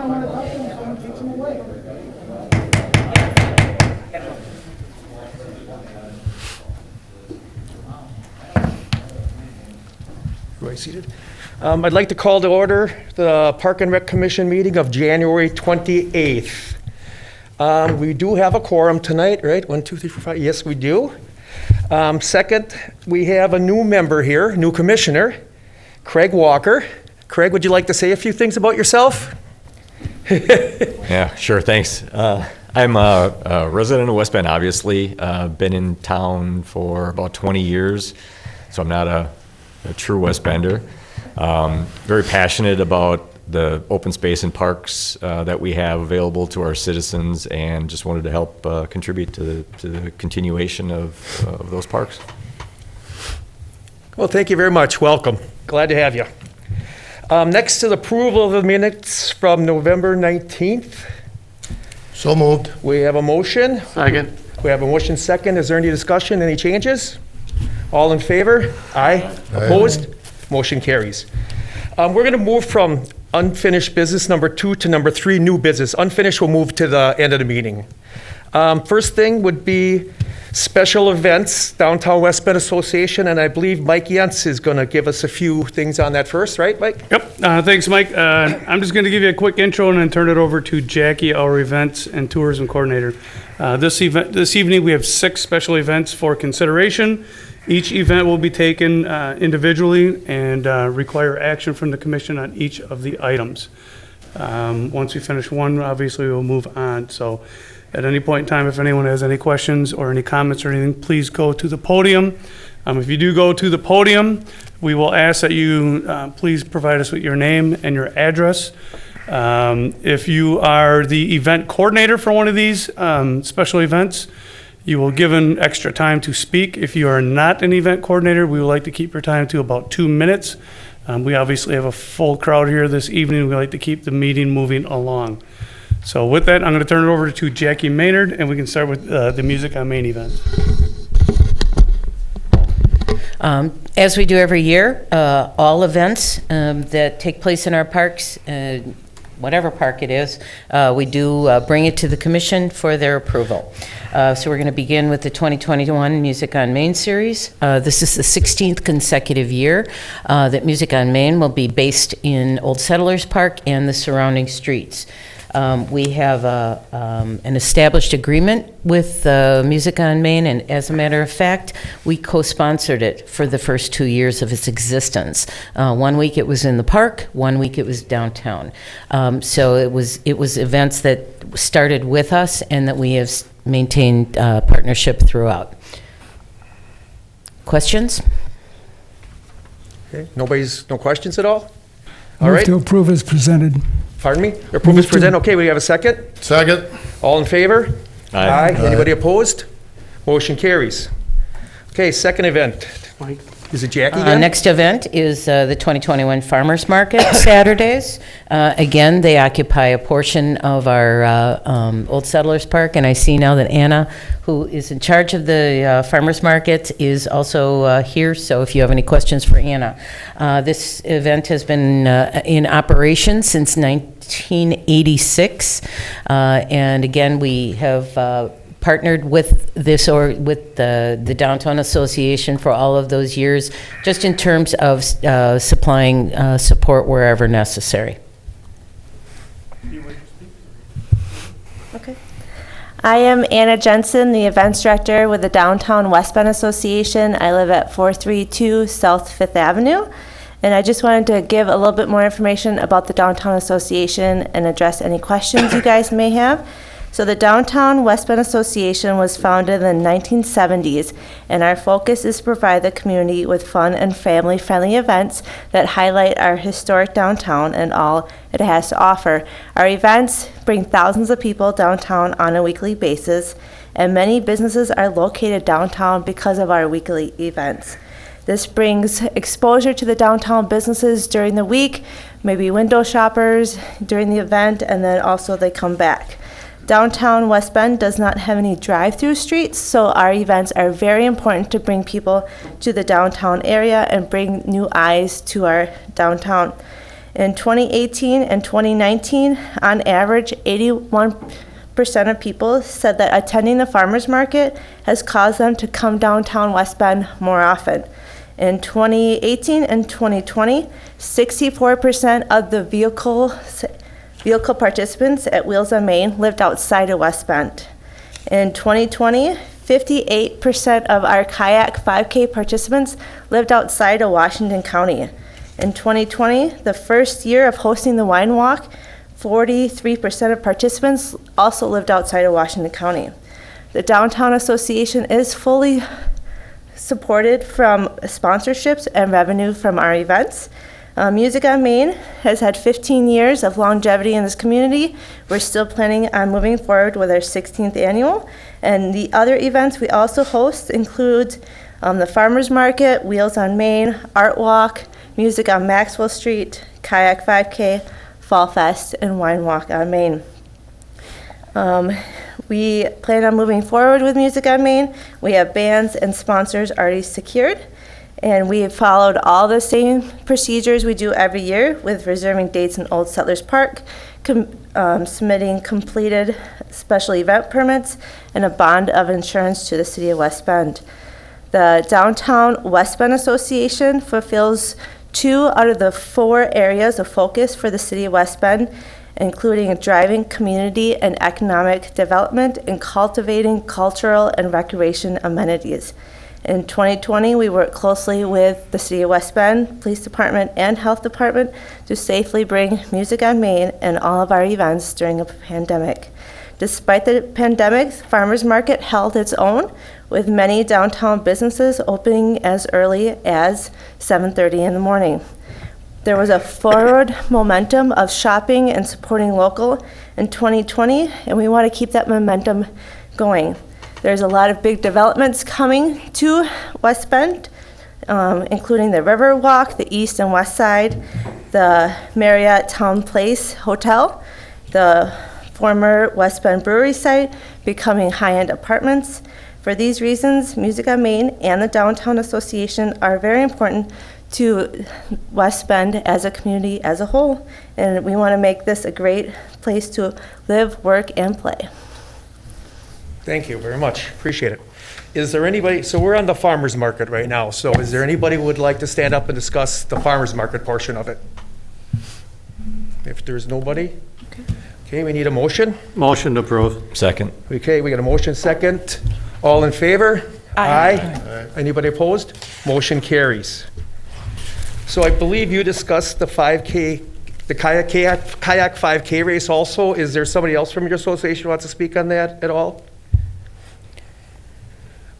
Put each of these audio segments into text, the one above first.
want to talk to him, someone takes him away. Everybody seated? I'd like to call to order the Park and Rec Commission meeting of January 28th. We do have a quorum tonight, right? 1, 2, 3, 4, 5. Yes, we do. Second, we have a new member here, new commissioner, Craig Walker. Craig, would you like to say a few things about yourself? Yeah, sure, thanks. I'm a resident of West Bend, obviously. Been in town for about 20 years, so I'm not a true West Bender. Very passionate about the open space and parks that we have available to our citizens, and just wanted to help contribute to the continuation of those parks. Well, thank you very much. Welcome. Glad to have you. Next to the approval of the minutes from November 19th. So moved. We have a motion. Second. We have a motion second. Is there any discussion, any changes? All in favor? Aye. Opposed? Motion carries. We're going to move from unfinished business number 2 to number 3, new business. Unfinished will move to the end of the meeting. First thing would be special events, Downtown West Bend Association, and I believe Mike Yentz is going to give us a few things on that first, right, Mike? Yep, thanks, Mike. I'm just going to give you a quick intro and then turn it over to Jackie, our events and tourism coordinator. This evening, we have 6 special events for consideration. Each event will be taken individually and require action from the commission on each of the items. Once we finish one, obviously, we'll move on. So at any point in time, if anyone has any questions or any comments or anything, please go to the podium. If you do go to the podium, we will ask that you please provide us with your name and your address. If you are the event coordinator for one of these special events, you will given extra time to speak. If you are not an event coordinator, we would like to keep your time to about 2 minutes. We obviously have a full crowd here this evening. We like to keep the meeting moving along. So with that, I'm going to turn it over to Jackie Maynard, and we can start with the Music on Main event. As we do every year, all events that take place in our parks, whatever park it is, we do bring it to the commission for their approval. So we're going to begin with the 2021 Music on Main series. This is the 16th consecutive year that Music on Main will be based in Old Settlers Park and the surrounding streets. We have an established agreement with Music on Main, and as a matter of fact, we co-sponsored it for the first 2 years of its existence. 1 week it was in the park, 1 week it was downtown. So it was events that started with us and that we have maintained partnership throughout. Questions? Okay. No questions at all? All Move right. to approve as presented. Pardon me? Approve is present. Okay, we have a second. Second. All in favor? Aye. Anybody opposed? Motion carries. Okay, second event. Mike? Is it Jackie again? Next event is the 2021 Farmers Market Saturdays. Again, they occupy a portion of our Old Settlers Park, and I see now that Anna, who is in charge of the Farmers Market, is also here, so if you have any questions for Anna. This event has been in operation since 1986, and again, we have partnered with this or with the Downtown Association for all of those years, just in terms of supplying support wherever necessary. Okay. I am Anna Jensen, the events director with the Downtown West Bend Association. I live at 432 South 5th Avenue. And I just wanted to give a little bit more information about the Downtown Association and address any questions you guys may have. So the Downtown West Bend Association was founded in the 1970s, and our focus is to provide the community with fun and family-friendly events that highlight our historic downtown and all it has to offer. Our events bring thousands of people downtown on a weekly basis, and many businesses are located downtown because of our weekly events. This brings exposure to the downtown businesses during the week, maybe window shoppers during the event, and then also they come back. Downtown West Bend does not have any drive-through streets, so our events are very important to bring people to the downtown area and bring new eyes to our downtown. In 2018 and 2019, on average, 81% of people said that attending the farmers market has caused them to come downtown West Bend more often. In 2018 and 2020, 64% of the vehicle participants at Wheels on Main lived outside of West Bend. In 2020, 58% of our kayak 5K participants lived outside of Washington County. In 2020, the first year of hosting the wine walk, 43% of participants also lived outside of Washington County. The Downtown Association is fully supported from sponsorships and revenue from our events. Music on Main has had 15 years of longevity in this community. We're still planning on moving forward with our 16th annual. And the other events we also host include the Farmers Market, Wheels on Main, Art Walk, Music on Maxwell Street, Kayak 5K, Fall Fest, and Wine Walk on Main. We plan on moving forward with Music on Main. We have bands and sponsors already secured, and we have followed all the same procedures we do every year with reserving dates in Old Settlers Park, submitting completed special event permits, and a bond of insurance to the City of West Bend. The Downtown West Bend Association fulfills 2 out of the 4 areas of focus for the City of West Bend, including driving community and economic development and cultivating cultural and recreation amenities. In 2020, we worked closely with the City of West Bend, Police Department, and Health Department to safely bring Music on Main and all of our events during a pandemic. Despite the pandemic, Farmers Market held its own, with many downtown businesses opening as early as 7:30 in the morning. There was a forward momentum of shopping and supporting local in 2020, and we want to keep that momentum going. There's a lot of big developments coming to West Bend, including the River Walk, the East and West Side, the Marriott Town Place Hotel, the former West Bend Brewery site becoming high-end apartments. For these reasons, Music on Main and the Downtown Association are very important to West Bend as a community as a whole, and we want to make this a great place to live, work, and play. Thank you very much. Appreciate it. Is there anybody, so we're on the farmer's market right now, so is there anybody who would like to stand up and discuss the farmer's market portion of it? If there's nobody, okay, we need a motion. Motion to approve. Second. Okay, we got a motion second. All in favor? Aye. Anybody opposed? Motion carries. So I believe you discussed the 5K, the kayak 5K race also. Is there somebody else from your association who wants to speak on that at all?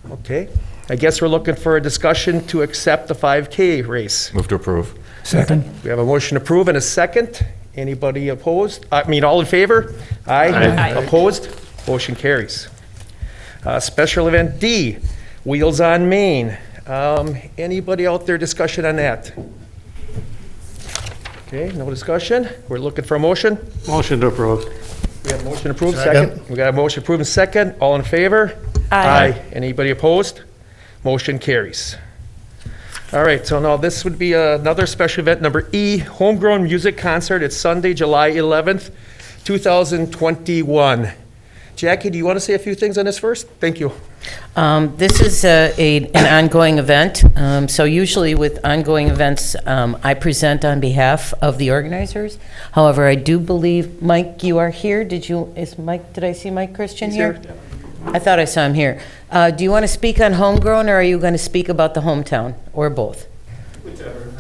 Okay, I guess we're looking for a discussion to accept the 5K race. Move to approve. Second. We have a motion to approve and a second. Anybody opposed? All in favor? Aye. Aye. Opposed? Motion carries. Special event D, Wheels on Main. Anybody out there discussion on that? Okay, no discussion. We're looking for a motion. Motion to approve. We have a motion approved, Second. second. We got a motion approved and second. All in favor? Aye. Anybody opposed? Motion carries. All right, so now this would be another special event, number E, Homegrown Music Concert. It's Sunday, July 11th, 2021. Jackie, do you want to say a few things on this first? Thank you. This is an ongoing event. So usually with ongoing events, I present on behalf of the organizers. However, I do believe, Mike, you are here. Did I see Mike Christian He's here? here. I thought I saw him here. Do you want to speak on homegrown, or are you going to speak about the hometown, or both? Whichever.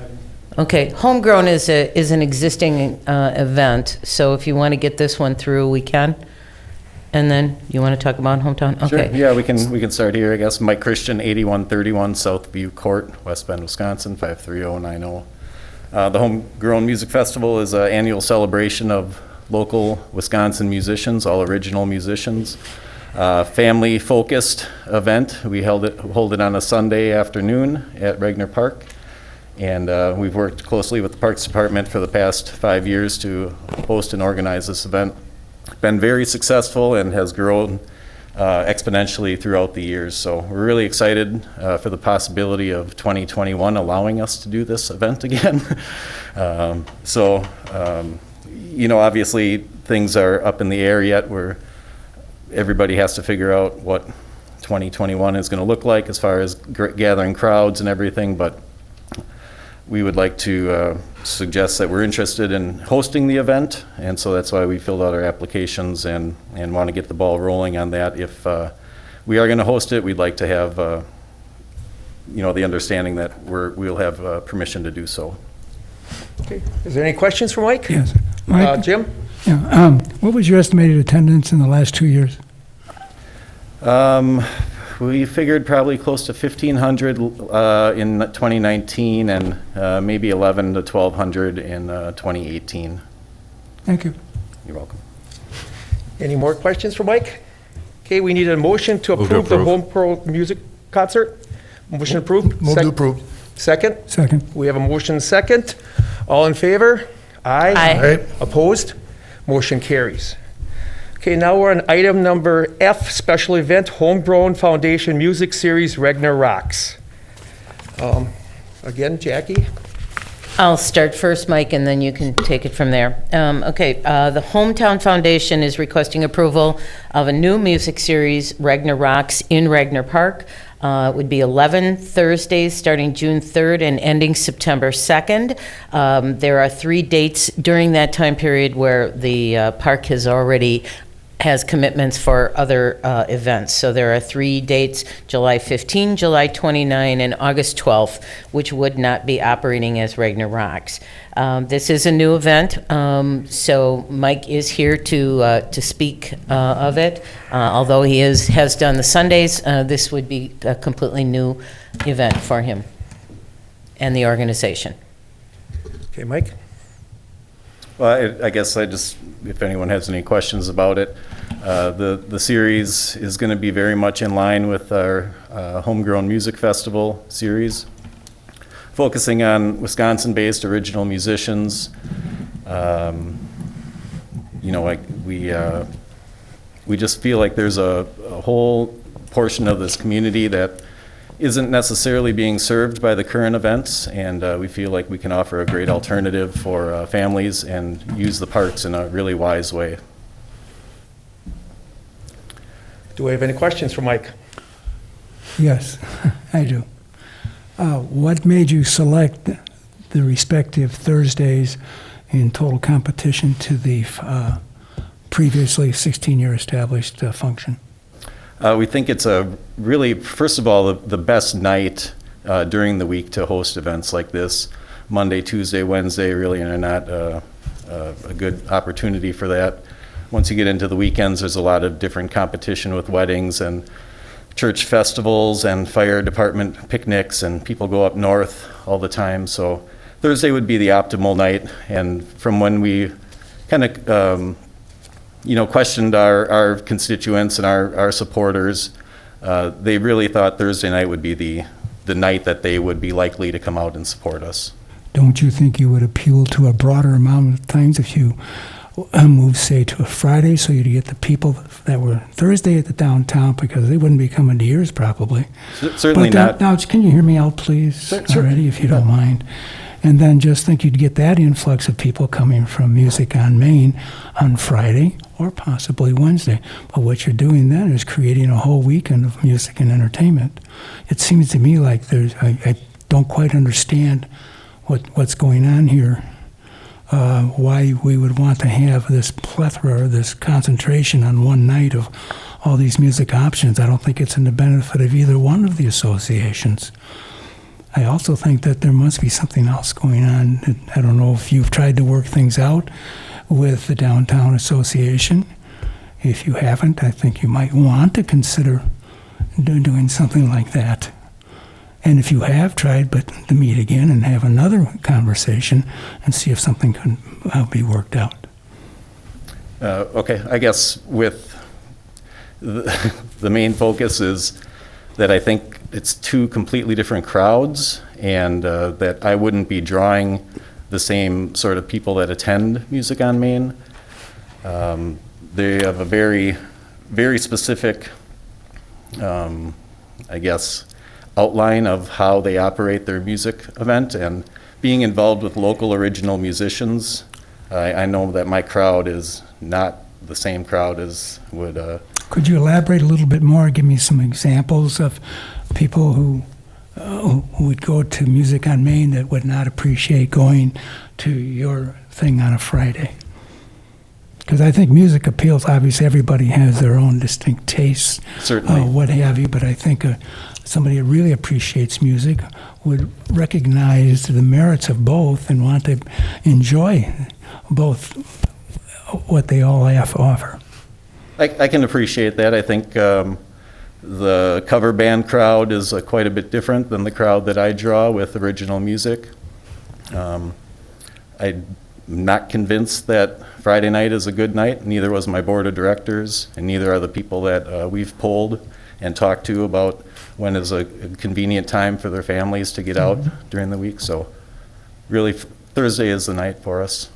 Okay, homegrown is an existing event, so if you want to get this one through, we can. And then you want to talk about hometown? Sure. Okay. Yeah, we can start here, I guess. Mike Christian, 8131 South View Court, West Bend, Wisconsin, 53090. The Homegrown Music Festival is an annual celebration of local Wisconsin musicians, all original musicians. Family-focused event. We hold it on a Sunday afternoon at Regner Park. And we've worked closely with the Parks Department for the past 5 years to host and organize this event. Been very successful and has grown exponentially throughout the years. So we're really excited for the possibility of 2021 allowing us to do this event again. Obviously things are up in the air yet, where everybody has to figure out what 2021 is going to look like as far as gathering crowds and everything, but we would like to suggest that we're interested in hosting the event, and so that's why we filled out our applications and want to get the ball rolling on that. If we are going to host it, we'd like to have the understanding that we'll have permission to do so. Okay. Is there any questions for Mike? Yes. Mike? Jim? Yeah, what was your estimated attendance in the last 2 years? We figured probably close to 1,500 in 2019 and maybe 1,100 to 1,200 in 2018. Thank you. You're welcome. Any more questions for Mike? Okay, we need a motion to Move to approve the approve. Home Pro Music Concert. Motion approved? Move to approve. Second? Second. We have a motion second. All in favor? Aye. Aye. Opposed? Motion carries. Okay, now we're on item number F, special event, Homegrown Foundation Music Series, Regner Rocks. Again, Jackie? I'll start first, Mike, and then you can take it from there. The Hometown Foundation is requesting approval of a new music series, Regner Rocks, in Regner Park. It would be 11 Thursdays, starting June 3rd and ending September 2nd. There are 3 dates during that time period where the park has commitments for other events. So there are 3 dates, July 15, July 29, and August 12th, which would not be operating as Regner Rocks. This is a new event, so Mike is here to speak of it. Although he has done the Sundays, this would be a completely new event for him and the organization. Okay, Mike? Well, I guess if anyone has any questions about it, the series is going to be very much in line with our Homegrown Music Festival series, focusing on Wisconsin-based original musicians. We just feel like there's a whole portion of this community that isn't necessarily being served by the current events, and we feel like we can offer a great alternative for families and use the parks in a really wise way. Do we have any questions for Mike? Yes, I do. What made you select the respective Thursdays in total competition to the previously 16-year established function? We think it's first of all, the best night during the week to host events like this. Monday, Tuesday, Wednesday really are not a good opportunity for that. Once you get into the weekends, there's a lot of different competition with weddings and church festivals and fire department picnics, and people go up north all the time. So Thursday would be the optimal night. And from when we kind of questioned our constituents and our supporters, they really thought Thursday night would be the night that they would be likely to come out and support us. Don't you think you would appeal to a broader amount of things if you moved, say, to a Friday, so you'd get the people that were Thursday at the downtown, because they wouldn't be coming to yours probably. Certainly not. Now, can you hear me out, please, Sure. already, if you don't mind? And then just think you'd get that influx of people coming from Music on Main on Friday or possibly Wednesday. But what you're doing then is creating a whole weekend of music and entertainment. It seems to me like I don't quite understand what's going on here. Why we would want to have this plethora, this concentration on one night of all these music options. I don't think it's in the benefit of either one of the associations. I also think that there must be something else going on. I don't know if you've tried to work things out with the Downtown Association. If you haven't, I think you might want to consider doing something like that. And if you have tried, but to meet again and have another conversation and see if something can be worked out. Okay, I guess with the main focus is that I think it's 2 completely different crowds, and that I wouldn't be drawing the same sort of people that attend Music on Main. They have a very, very specific I guess, outline of how they operate their music event, and being involved with local original musicians. I know that my crowd is not the same crowd as would, Could you elaborate a little bit more? Give me some examples of people who would go to Music on Main that would not appreciate going to your thing on a Friday. Because I think music appeals. Obviously, everybody has their own distinct tastes, Certainly. what have you. But I think somebody that really appreciates music would recognize the merits of both and want to enjoy both what they all have to offer. I can appreciate that. I think the cover band crowd is quite a bit different than the crowd that I draw with original music. I'm not convinced that Friday night is a good night. Neither was my board of directors, and neither are the people that we've polled and talked to about when is a convenient time for their families to get out during the week. So really, Thursday is the night for us.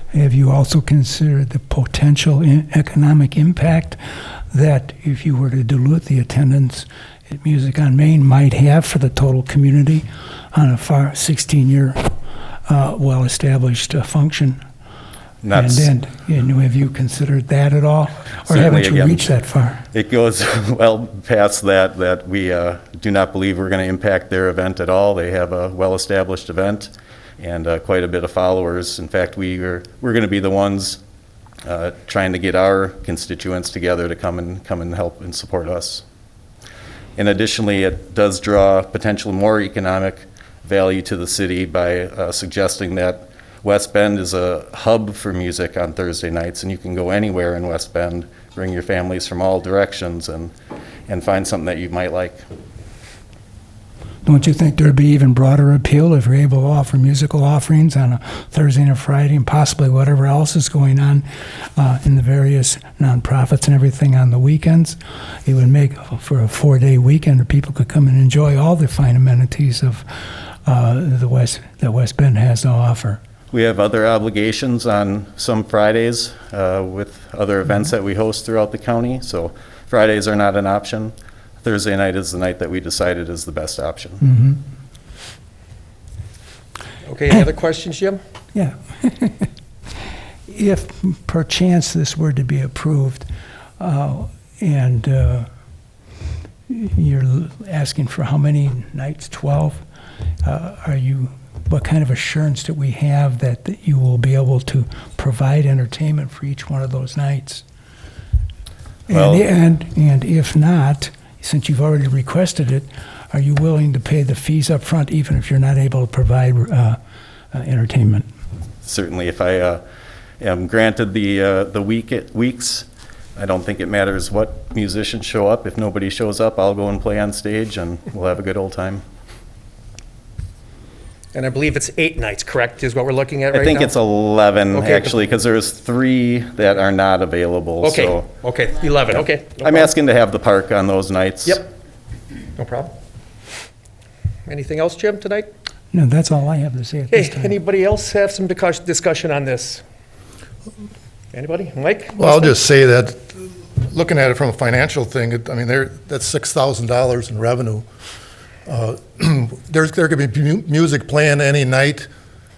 Have you also considered the potential economic impact that if you were to dilute the attendance at Music on Main might have for the total community on a 16-year well-established function? That's And have you considered that at all? Or Certainly, haven't you again, reached that far? It goes well past that we do not believe we're going to impact their event at all. They have a well-established event and quite a bit of followers. In fact, we're going to be the ones trying to get our constituents together to come and help and support us. And additionally, it does draw potential more economic value to the city by suggesting that West Bend is a hub for music on Thursday nights, and you can go anywhere in West Bend, bring your families from all directions, and find something that you might like. Don't you think there'd be even broader appeal if you're able to offer musical offerings on a Thursday and a Friday and possibly whatever else is going on in the various nonprofits and everything on the weekends? It would make for a 4-day weekend where people could come and enjoy all the fine amenities of that West Bend has to offer. We have other obligations on some Fridays with other events that we host throughout the county, so Fridays are not an option. Thursday night is the night that we decided is the best option. Okay, any other questions, Jim? Yeah. If perchance this were to be approved and you're asking for how many nights, 12? What kind of assurance do we have that you will be able to provide entertainment for each one of those nights? Well- And if not, since you've already requested it, are you willing to pay the fees up front even if you're not able to provide entertainment? Certainly, if I am granted the weeks, I don't think it matters what musicians show up. If nobody shows up, I'll go and play on stage, and we'll have a good old time. And I believe it's 8 nights, correct, is what we're looking at right now? I think it's 11, Okay. actually, because there's 3 that are not available. Okay, So okay, 11, okay. No I'm problem. asking to have the park on those nights. Yep, no problem. Anything else, Jim, tonight? No, that's all I have to say at this Hey, time. anybody else have some discussion on this? Anybody? Mike? Well, I'll just say that, looking at it from a financial thing, that's $6,000 in revenue. There could be music playing any night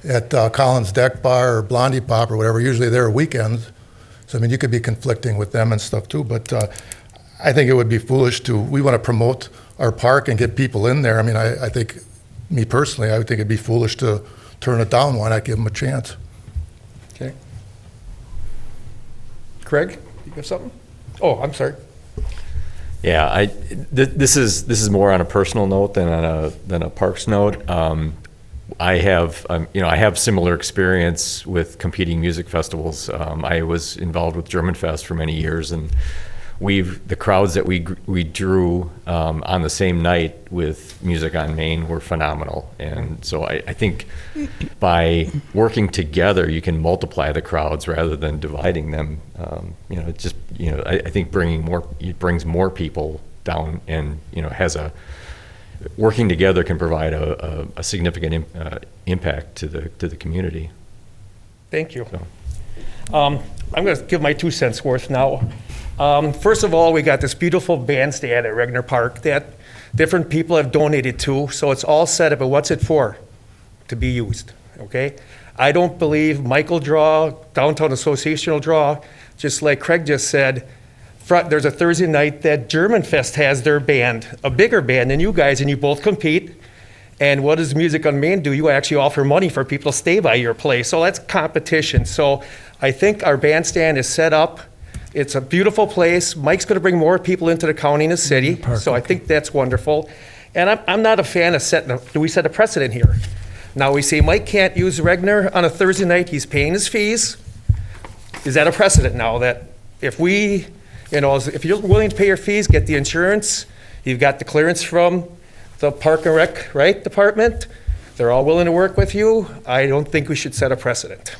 at Collins Deck Bar or Blondie Pop or whatever. Usually there are weekends. So, you could be conflicting with them and stuff too. But I think it would be foolish we want to promote our park and get people in there. I think, me personally, I would think it'd be foolish to turn it down. Why not give them a chance? Okay. Craig, you have something? Oh, I'm sorry. Yeah, this is more on a personal note than a parks note. I have similar experience with competing music festivals. I was involved with German Fest for many years, and the crowds that we drew on the same night with Music on Main were phenomenal. And so I think by working together, you can multiply the crowds rather than dividing them. I think it brings more people down, and working together can provide a significant impact to the community. Thank you. So. I'm going to give my 2 cents worth now. First of all, we got this beautiful bandstand at Regner Park that different people have donated to, so it's all set up, but what's it for? To be used, okay? I don't believe Michael draw, Downtown Association will draw, just like Craig just said, there's a Thursday night that German Fest has their band, a bigger band than you guys, and you both compete. And what does Music on Main do? You actually offer money for people to stay by your place. So that's competition. So I think our bandstand is set up. It's a beautiful place. Mike's going to bring more people into the county and the city. So I think that's wonderful. And I'm not a fan of do we set a precedent here? Now we say Mike can't use Regner on a Thursday night. He's paying his fees. Is that a precedent now that if we, if you're willing to pay your fees, get the insurance, you've got the clearance from the Park and Rec, right, department, they're all willing to work with you, I don't think we should set a precedent.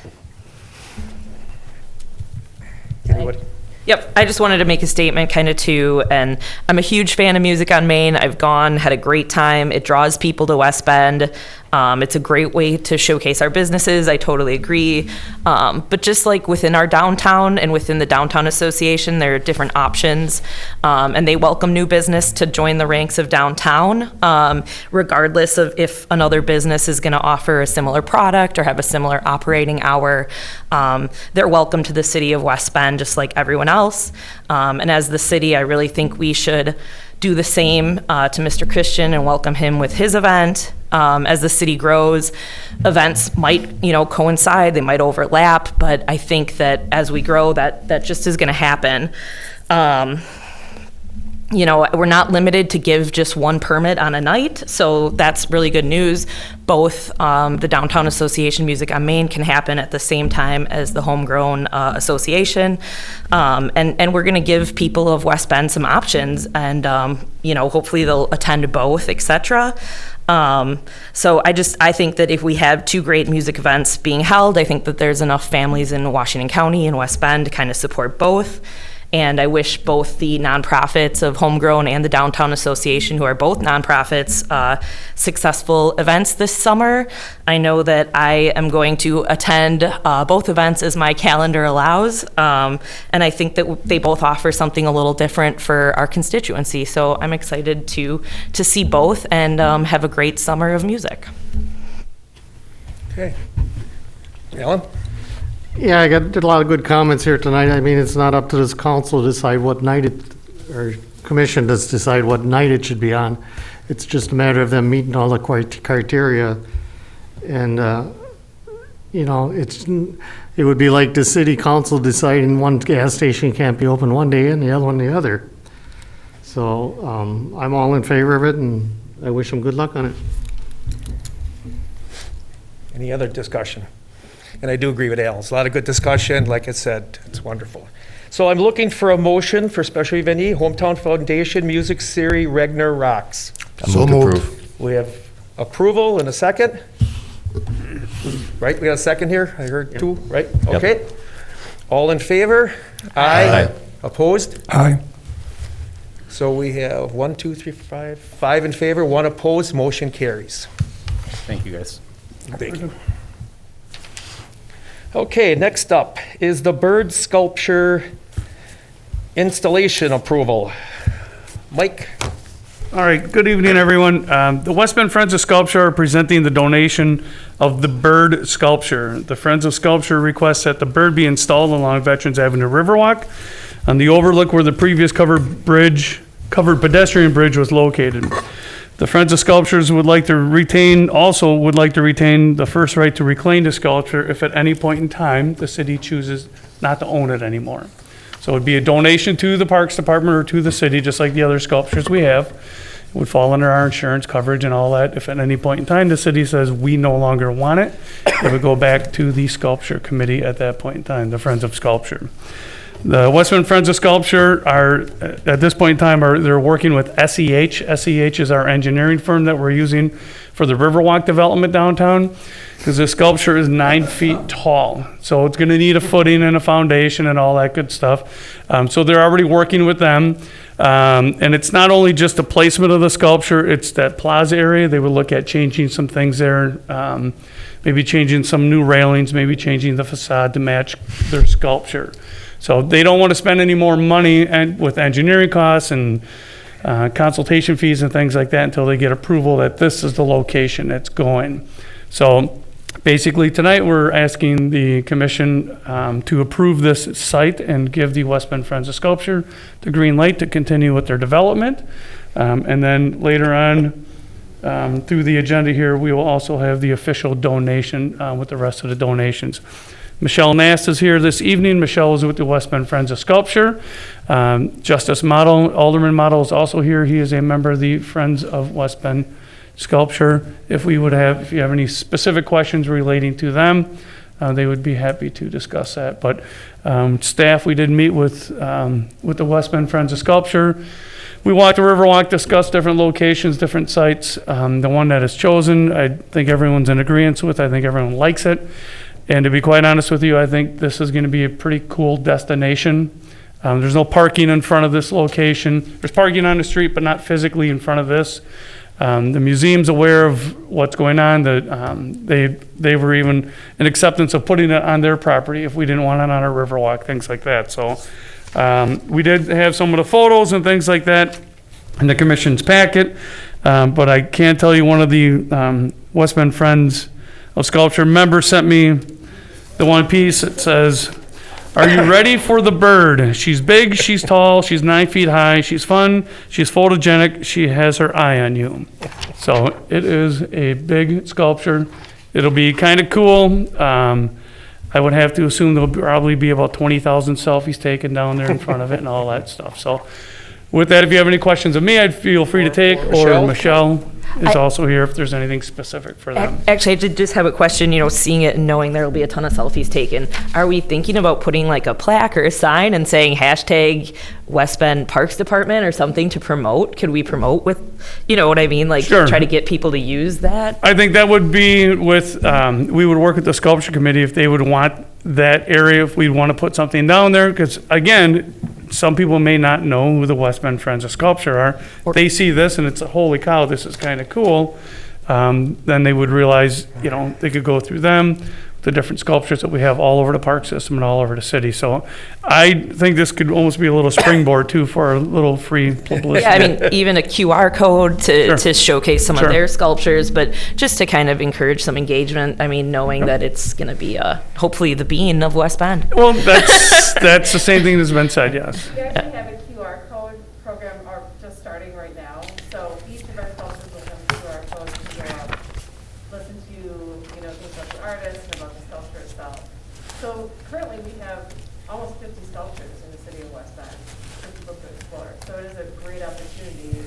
Anybody? Yep, I just wanted to make a statement kind of too, and I'm a huge fan of Music on Main. I've gone, had a great time. It draws people to West Bend. It's a great way to showcase our businesses. I totally agree. But just like within our downtown and within the Downtown Association, there are different options, and they welcome new business to join the ranks of downtown, regardless of if another business is going to offer a similar product or have a similar operating hour. They're welcome to the city of West Bend, just like everyone else. And as the city, I really think we should do the same to Mr. Christian and welcome him with his event. As the city grows, events might, coincide, they might overlap, but I think that as we grow, that just is going to happen. We're not limited to give just one permit on a night, so that's really good news. Both the Downtown Association Music on Main can happen at the same time as the Homegrown Association, and we're going to give people of West Bend some options, and hopefully they'll attend both, etc. So I think that if we have two great music events being held, I think that there's enough families in Washington County and West Bend to kind of support both. And I wish both the nonprofits of Homegrown and the Downtown Association, who are both nonprofits, successful events this summer. I know that I am going to attend both events as my calendar allows. And I think that they both offer something a little different for our constituency. So I'm excited to see both and have a great summer of music. Okay. Alan? Yeah, I got a lot of good comments here tonight. I mean, it's not up to this council to decide what night or commission does decide what night it should be on. It's just a matter of them meeting all the criteria. And, it would be like the city council deciding one gas station can't be open one day and the other one the other. So I'm all in favor of it, and I wish them good luck on it. Any other discussion? And I do agree with Alan. It's a lot of good discussion. Like I said, it's wonderful. So I'm looking for a motion for special event Hometown Foundation Music Series Regner Rocks. So moved. We have approval and a second. Right, we got a second here? I heard two, right? Okay. All in favor? Aye. Opposed? Aye. So we have 1, 2, 3, 5. 5 in favor, 1 opposed, motion carries. Thank you, guys. Thank you. Okay, next up is the bird sculpture installation approval. Mike? All right, good evening, everyone. The West Bend Friends of Sculpture are presenting the donation of the bird sculpture. The Friends of Sculpture requests that the bird be installed along Veterans Avenue Riverwalk on the overlook where the previous covered pedestrian bridge was located. The Friends of Sculptures would like to retain the first right to reclaim the sculpture if at any point in time the city chooses not to own it anymore. So it would be a donation to the Parks Department or to the city, just like the other sculptures we have. It would fall under our insurance coverage and all that. If at any point in time the city says we no longer want it, it would go back to the sculpture committee at that point in time, the Friends of Sculpture. The West Bend Friends of Sculpture are, at this point in time, they're working with SEH. SEH is our engineering firm that we're using for the Riverwalk development downtown, because the sculpture is 9 feet tall. So it's going to need a footing and a foundation and all that good stuff. So they're already working with them. And it's not only just the placement of the sculpture, it's that plaza area. They would look at changing some things there, maybe changing some new railings, maybe changing the facade to match their sculpture. So they don't want to spend any more money with engineering costs and consultation fees and things like that until they get approval that this is the location it's going. So basically, tonight, we're asking the commission to approve this site and give the West Bend Friends of Sculpture the green light to continue with their development. And then later on, through the agenda here, we will also have the official donation with the rest of the donations. Michelle Nast is here this evening. Michelle is with the West Bend Friends of Sculpture. Justice Model, Alderman Model is also here. He is a member of the Friends of West Bend Sculpture. If you have any specific questions relating to them, they would be happy to discuss that. But staff, we did meet with the West Bend Friends of Sculpture. We walked the Riverwalk, discussed different locations, different sites. The one that is chosen, I think everyone's in agreement with. I think everyone likes it. And to be quite honest with you, I think this is going to be a pretty cool destination. There's no parking in front of this location. There's parking on the street, but not physically in front of this. The museum's aware of what's going on. They were even in acceptance of putting it on their property if we didn't want it on our Riverwalk, things like that. So we did have some of the photos and things like that in the commission's packet. But I can tell you one of the West Bend Friends of Sculpture members sent me the one piece that says, "Are you ready for the bird? She's big, she's tall, she's 9 feet high, she's fun, she's photogenic, she has her eye on you." So it is a big sculpture. It'll be kind of cool. I would have to assume there'll probably be about 20,000 selfies taken down there in front of it and all that stuff. So with that, if you have any questions of me, I'd feel free to take, or Michelle is also here if there's anything specific for them. Actually, I did just have a question, seeing it and knowing there will be a ton of selfies taken. Are we thinking about putting like a plaque or a sign and saying hashtag West Bend Parks Department or something to promote? Could we promote with, you know what I mean? Like Sure. try to get people to use that? I think that would be with, we would work with the sculpture committee if they would want that area, if we'd want to put something down there, because again, some people may not know who the West Bend Friends of Sculpture are. They see this and it's, holy cow, this is kind of cool. Then they would realize, they could go through them, the different sculptures that we have all over the park system and all over the city. So I think this could almost be a little springboard too for a little free publicity. Yeah, I mean, even a QR code to showcase some Sure. of their sculptures, but just to kind of encourage some engagement. I mean, knowing that it's going to be hopefully the bean of West Bend. Well, that's the same thing that's been said, yes. We actually have a QR code program just starting right now. So each of our sculptures will have a QR code to go out, listen to, things about the artist and about the sculpture itself. So currently we have almost 50 sculptures in the city of West Bend for people to explore. So it is a great opportunity,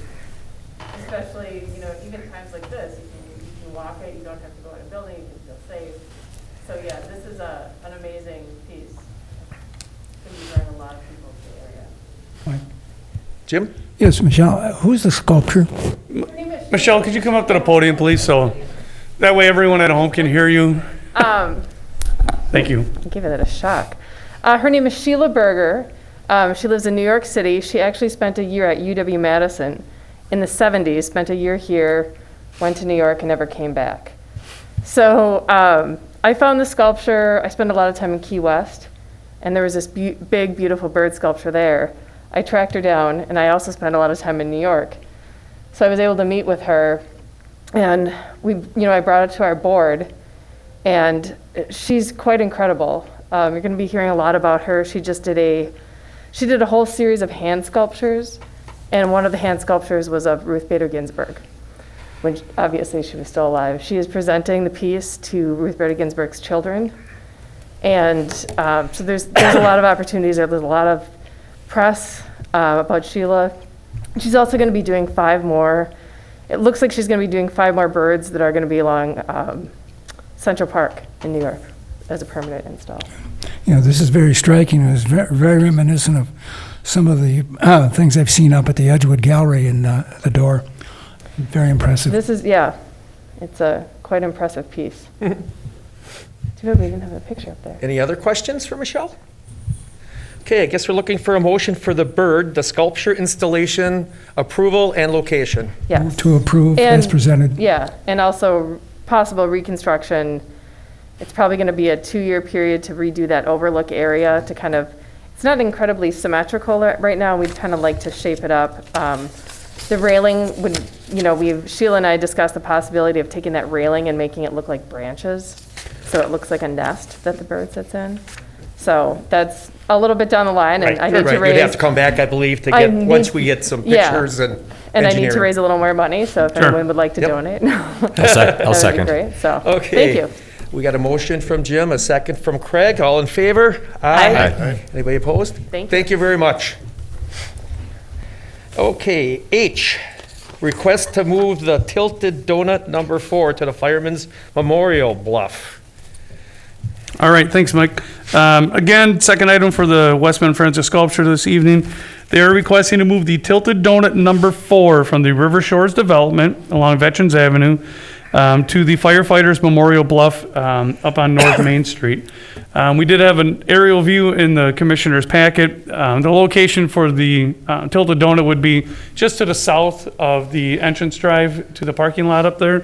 especially, even times like this, you can walk it, you don't have to go in a building, you can feel safe. So yeah, this is an amazing piece. It's going to be drawing a lot of people to the area. Jim? Yes, Michelle, who's the sculptor? Michelle, could you come up to the podium, please, so that way everyone at home can hear you? Thank you. I'll give it a shock. Her name is Sheila Berger. She lives in New York City. She actually spent a year at UW-Madison in the 70s, spent a year here, went to New York, and never came back. So I found the sculpture. I spent a lot of time in Key West, and there was this big, beautiful bird sculpture there. I tracked her down, and I also spent a lot of time in New York. So I was able to meet with her, and I brought it to our board, and she's quite incredible. You're going to be hearing a lot about her. She did a whole series of hand sculptures, and one of the hand sculptures was of Ruth Bader Ginsburg, when obviously she was still alive. She is presenting the piece to Ruth Bader Ginsburg's children, and so there's a lot of opportunities. There's a lot of press about Sheila. She's also going to be doing 5 more. It looks like she's going to be doing 5 more birds that are going to be along Central Park in New York as a permanent install. This is very striking. It was very reminiscent of some of the things I've seen up at the Edgewood Gallery in the door. Very impressive. This is It's a quite impressive piece. Too bad we didn't have a picture up there. Any other questions for Michelle? Okay, I guess we're looking for a motion for the bird, the sculpture installation, approval, and location. Yes. To approve as And- presented. Yeah, and also possible reconstruction. It's probably going to be a 2-year period to redo that overlook area to kind of, it's not incredibly symmetrical right now. We'd kind of like to shape it up. The railing would, Sheila and I discussed the possibility of taking that railing and making it look like branches, so it looks like a nest that the bird sits in. So that's a little bit down the line, and I need to Right, raise. you'd have to come back, I believe, to I get, need- once we get some Yeah. pictures and And I need to engineering. raise a little more money, so if Sure. anyone would like to Yep. donate. I'll That would be second. great, so, Okay. thank you. We got a motion from Jim, a second from Craig. All in favor? Aye. Anybody opposed? Thank you. Thank you very much. Okay, H, request to move the tilted donut number 4 to the Fireman's Memorial Bluff. All right, thanks, Mike. Again, second item for the West Bend Friends of Sculpture this evening. They are requesting to move the Tilted Donut number 4 from the River Shores Development along Veterans Avenue to the Firefighters Memorial Bluff up on North Main Street. We did have an aerial view in the commissioner's packet. The location for the Tilted Donut would be just to the south of the entrance drive to the parking lot up there.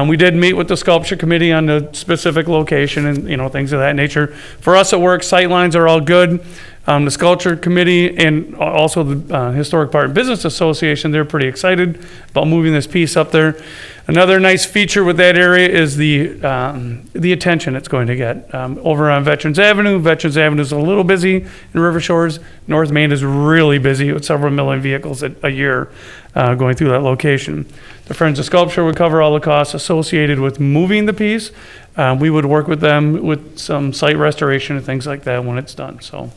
We did meet with the sculpture committee on the specific location and, things of that nature. For us at work, sight lines are all good. The sculpture committee and also the Historic Park Business Association, they're pretty excited about moving this piece up there. Another nice feature with that area is the attention it's going to get. Over on Veterans Avenue is a little busy in River Shores. North Main is really busy with several million vehicles a year going through that location. The Friends of Sculpture would cover all the costs associated with moving the piece. We would work with them with some site restoration and things like that when it's done, so.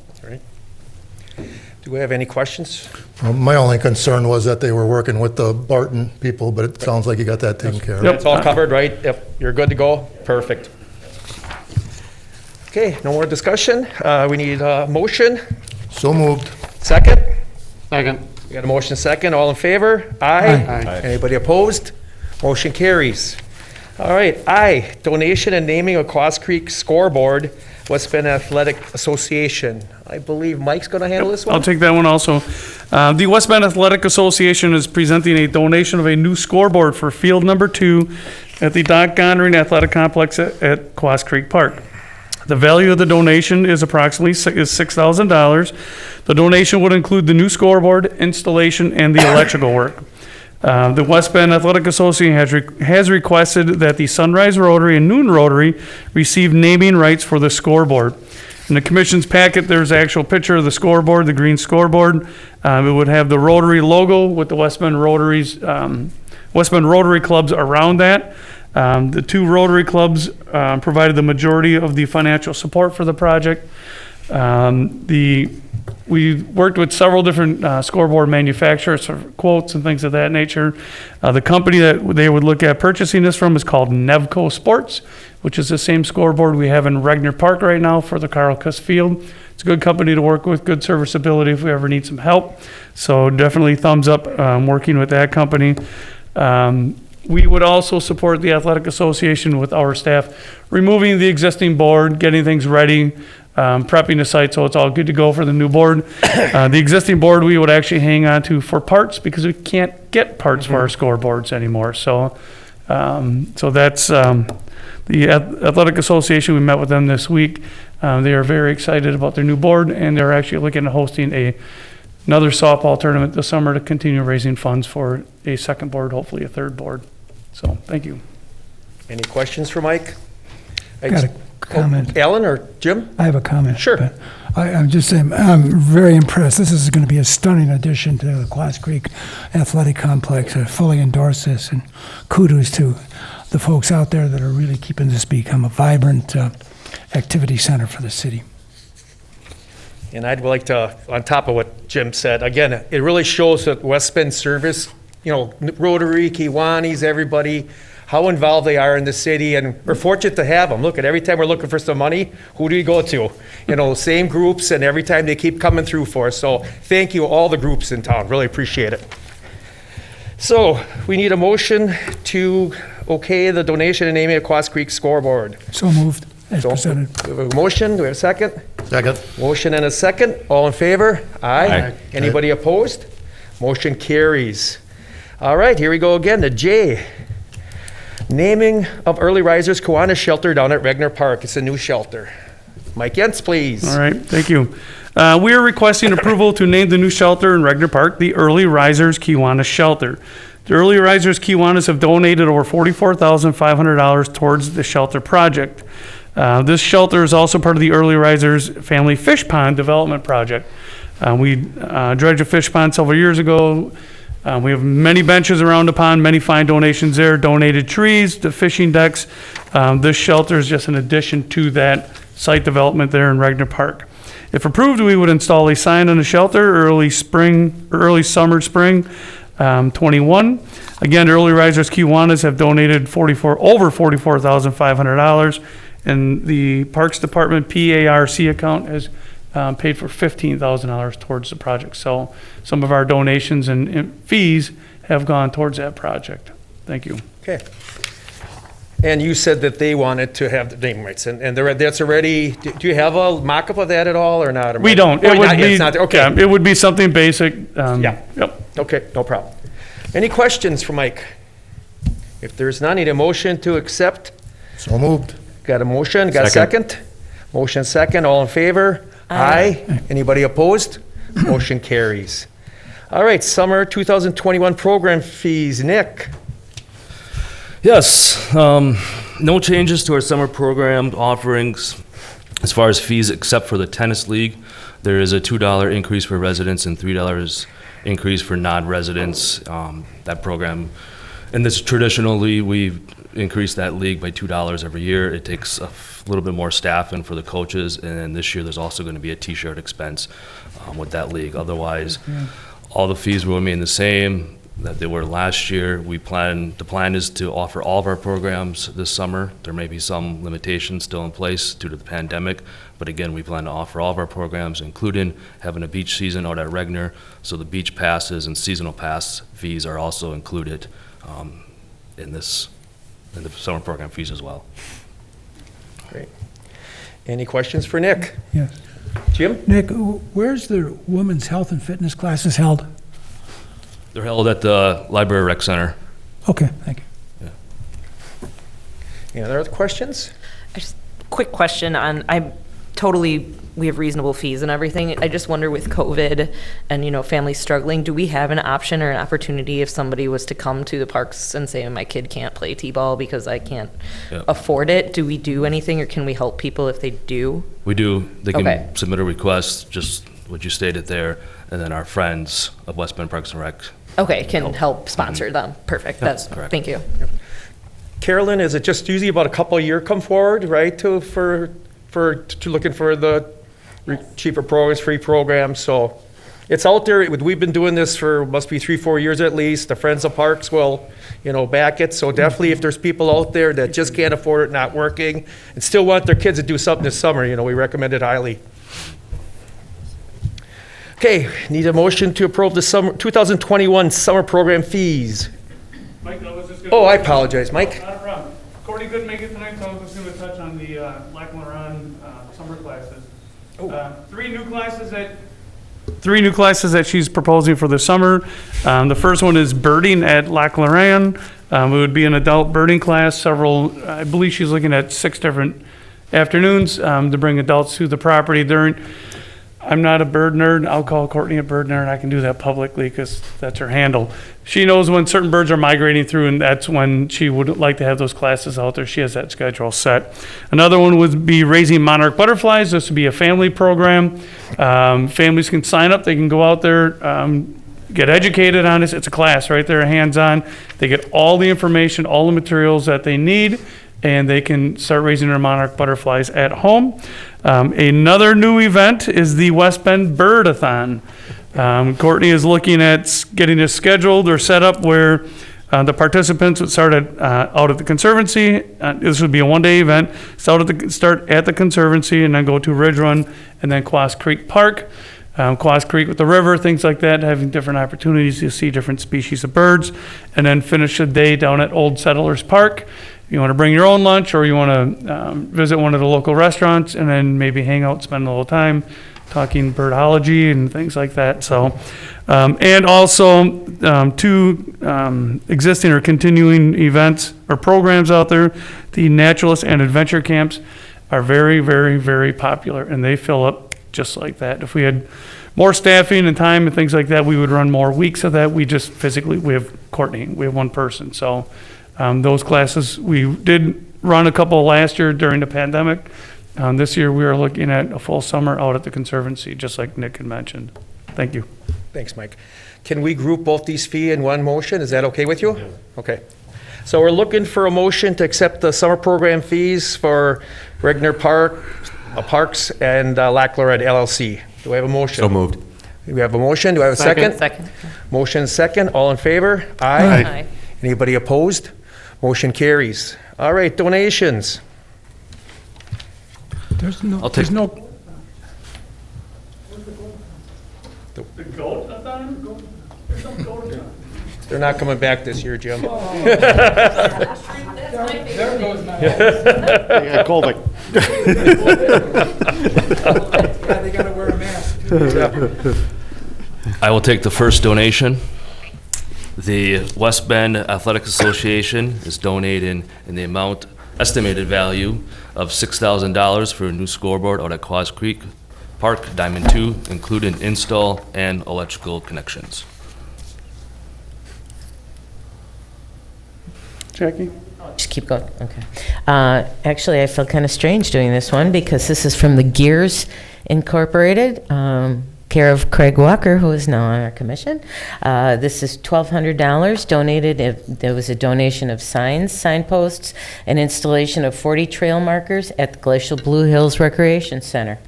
Do we have any questions? My only concern was that they were working with the Barton people, but it sounds like you got that taken care of. Yep. It's all covered, right? Yep, you're good to go? Perfect. Okay, no more discussion. We need a motion. So moved. Second? Second. We got a motion second. All in favor? Aye. Anybody opposed? Motion carries. All right, I, donation and naming of Quas Creek scoreboard, West Bend Athletic Association. I believe Mike's going to handle this I'll one. take that one also. The West Bend Athletic Association is presenting a donation of a new scoreboard for field number 2 at the Doc Gondering Athletic Complex at Quas Creek Park. The value of the donation is approximately $6,000. The donation would include the new scoreboard, installation, and the electrical work. The West Bend Athletic Association has requested that the Sunrise Rotary and Noon Rotary receive naming rights for the scoreboard. In the commission's packet, there's an actual picture of the scoreboard, the green scoreboard. It would have the Rotary logo with the West Bend Rotary clubs around that. The 2 Rotary clubs provided the majority of the financial support for the project. We worked with several different scoreboard manufacturers for quotes and things of that nature. The company that they would look at purchasing this from is called Nevco Sports, which is the same scoreboard we have in Regner Park right now for the Carl Cuss Field. It's a good company to work with, good serviceability if we ever need some help. So definitely thumbs up working with that company. We would also support the Athletic Association with our staff, removing the existing board, getting things ready, prepping the site so it's all good to go for the new board. The existing board we would actually hang on to for parts because we can't get parts for our scoreboards anymore. So that's the Athletic Association. We met with them this week. They are very excited about their new board, and they're actually looking at hosting another softball tournament this summer to continue raising funds for a second board, hopefully a third board. So, thank you. Any questions for Mike? Got a comment. Alan or Jim? I have a comment. Sure. but I'm just saying, I'm very impressed. This is going to be a stunning addition to the Quas Creek Athletic Complex. I fully endorse this, and kudos to the folks out there that are really keeping this become a vibrant activity center for the city. And I'd like to, on top of what Jim said, again, it really shows that West Bend service, Rotary, Kiwanis, everybody, how involved they are in the city, and we're fortunate to have them. Look, at every time we're looking for some money, who do we go to? Same groups, and every time they keep coming through for us. So thank you, all the groups in town. Really appreciate it. So we need a motion to okay the donation and naming of Quas Creek scoreboard? So moved, as So, presented. we have a motion, do we have a second? Second. Motion and a second, all in favor? Aye. Anybody opposed? Motion carries. All right, here we go again, the J. Naming of Early Risers Kiwanis Shelter down at Regner Park. It's a new shelter. Mike Yentz, please. All right, thank you. We are requesting approval to name the new shelter in Regner Park the Early Risers Kiwanis Shelter. The Early Risers Kiwanis have donated over $44,500 towards the shelter project. This shelter is also part of the Early Risers Family Fish Pond Development Project. We dredged a fish pond several years ago. We have many benches around the pond, many fine donations there, donated trees, the fishing decks. This shelter is just an addition to that site development there in Regner Park. If approved, we would install a sign on the shelter early summer, spring 21. Again, Early Risers Kiwanis have donated over $44,500, and the Parks Department PARC account has paid for $15,000 towards the project. So some of our donations and fees have gone towards that project. Thank you. Okay. And you said that they wanted to have the name rights, and that's already, do you have a mock-up of that at all, or not? We don't. Oh, It would not yet, be, it's not there. Okay. yeah, it would be something basic. Yeah. Yep. Okay, no problem. Any questions for Mike? If there's none, need a motion to accept. So moved. Got a motion, got a Second. second? Motion second, all in favor? Aye. Anybody opposed? Motion carries. All right, summer 2021 program fees. Nick? Yes, no changes to our summer program offerings as far as fees except for the tennis league. There is a $2 increase for residents and $3 increase for non-residents. That program, and this traditionally, we've increased that league by $2 every year. It takes a little bit more staffing for the coaches, and this year there's also going to be a t-shirt expense with that league. Otherwise, all the fees will remain the same that they were last year. The plan is to offer all of our programs this summer. There may be some limitations still in place due to the pandemic, but again, we plan to offer all of our programs, including having a beach season out at Regner. So the beach passes and seasonal pass fees are also included in the summer program fees as well. Great. Any questions for Nick? Yes. Jim? Nick, where's the women's health and fitness classes held? They're held at the Library Rec Center. Okay, thank you. Any other questions? Just quick question on, we have reasonable fees and everything. I just wonder with COVID and, families struggling, do we have an option or an opportunity if somebody was to come to the parks and say, my kid can't play t-ball because I can't afford it? Do we do anything, or can we help people if they do? We do. They can Okay. submit a request, just what you stated there, and then our friends of West Bend Parks and Rec. Okay, can help sponsor them. Perfect. That's, correct. thank you. Carolyn, is it just usually about a couple a year come forward, right, to looking for the cheaper programs, free programs? So it's out there. We've been doing this for, must be 3-4 years at least. The Friends of Parks will, back it. So definitely, if there's people out there that just can't afford it, not working, and still want their kids to do something this summer, we recommend it highly. Okay, need a motion to approve the summer 2021 summer program fees. Mike, I was just gonna. Oh, I apologize, Mike. Not a problem. Courtney couldn't make it tonight, so I was just going to touch on the Lac Laurent summer classes. Three new classes that she's proposing for the summer. The first one is birding at Lac Laurent. It would be an adult birding class. I believe she's looking at 6 different afternoons to bring adults to the property. I'm not a bird nerd. I'll call Courtney a bird nerd. I can do that publicly because that's her handle. She knows when certain birds are migrating through, and that's when she would like to have those classes out there. She has that schedule set. Another one would be raising monarch butterflies. This would be a family program. Families can sign up. They can go out there, get educated on this. It's a class right there, hands-on. They get all the information, all the materials that they need, and they can start raising their monarch butterflies at home. Another new event is the West Bend Bird-a-thon. Courtney is looking at getting this scheduled or set up where the participants would start out at the Conservancy. This would be a one-day event. Start at the Conservancy and then go to Ridge Run and then Quas Creek Park. Quas Creek with the river, things like that, having different opportunities to see different species of birds, and then finish the day down at Old Settlers Park. You want to bring your own lunch, or you want to visit one of the local restaurants, and then maybe hang out, spend a little time talking birdology and things like that. So, and also two existing or continuing events or programs out there. The naturalist and adventure camps are very, very, very popular, and they fill up just like that. If we had more staffing and time and things like that, we would run more weeks of that. We just physically, we have Courtney, we have one person. So those classes, we did run a couple last year during the pandemic. This year, we are looking at a full summer out at the Conservancy, just like Nick had mentioned. Thank you. Thanks, Mike. Can we group both these fees in one motion? Is that okay with you? Okay. So we're looking for a motion to accept the summer program fees for Regner Park, Parks, and Lac Lorette LLC. Do I have a motion? So moved. Do we have a motion? Do I have a second? Second. Motion second. All in favor? Aye. Anybody opposed? Motion carries. All right, donations. There's no, I'll take- there's no, The goat? There's no goat. They're not coming back this year, Jim. Yeah, COVID. they gotta wear a mask. I will take the first donation. The West Bend Athletic Association is donating in the amount, estimated value of $6,000 for a new scoreboard out at Quas Creek Park, Diamond 2, including install and electrical connections. Jackie? Just keep going, okay. Actually, I feel kind of strange doing this one because this is from the Gears Incorporated, care of Craig Walker, who is now on our commission. This is $1,200 donated. There was a donation of signs, signposts, and installation of 40 trail markers at the Glacial Blue Hills Recreation Center.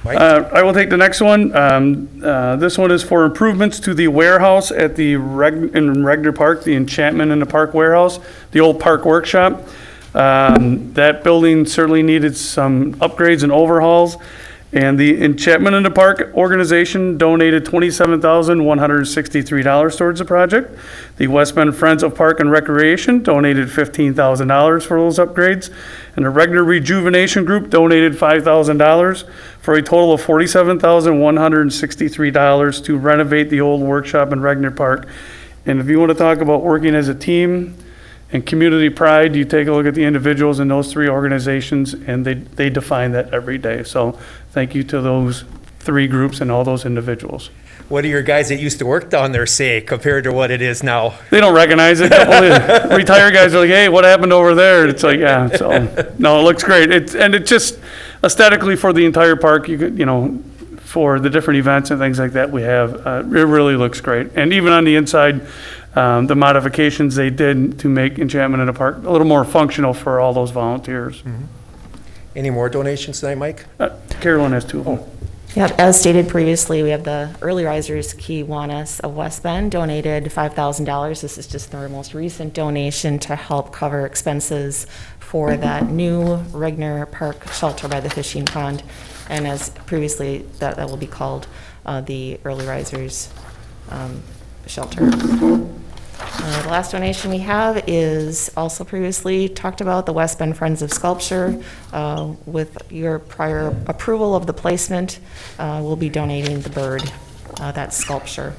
I will take the next one. This one is for improvements to the warehouse at the in Regner Park, the Enchantment in the Park warehouse, the old park workshop. That building certainly needed some upgrades and overhauls. And the Enchantment in the Park organization donated $27,163 towards the project. The West Bend Friends of Park and Recreation donated $15,000 for those upgrades. And the Regner Rejuvenation Group donated $5,000 for a total of $47,163 to renovate the old workshop in Regner Park. And if you want to talk about working as a team and community pride, you take a look at the individuals in those three organizations, and they define that every day. So thank you to those three groups and all those individuals. What do your guys that used to work down there say compared to what it is now? They don't recognize it. A couple of retired guys are like, hey, what happened over there? It's like, yeah, so, no, it looks great. It's just aesthetically for the entire park, you could, for the different events and things like that we have, it really looks great. And even on the inside, the modifications they did to make Enchantment in the Park a little more functional for all those volunteers. Any more donations tonight, Mike? Carolyn has two of them. Yep, as stated previously, we have the Early Risers Kiwanis of West Bend donated $5,000. This is just their most recent donation to help cover expenses for that new Regner Park shelter by the fishing pond. And as previously, that will be called the Early Risers shelter. The last donation we have is also previously talked about, the West Bend Friends of Sculpture. With your prior approval of the placement, we'll be donating the bird, that sculpture.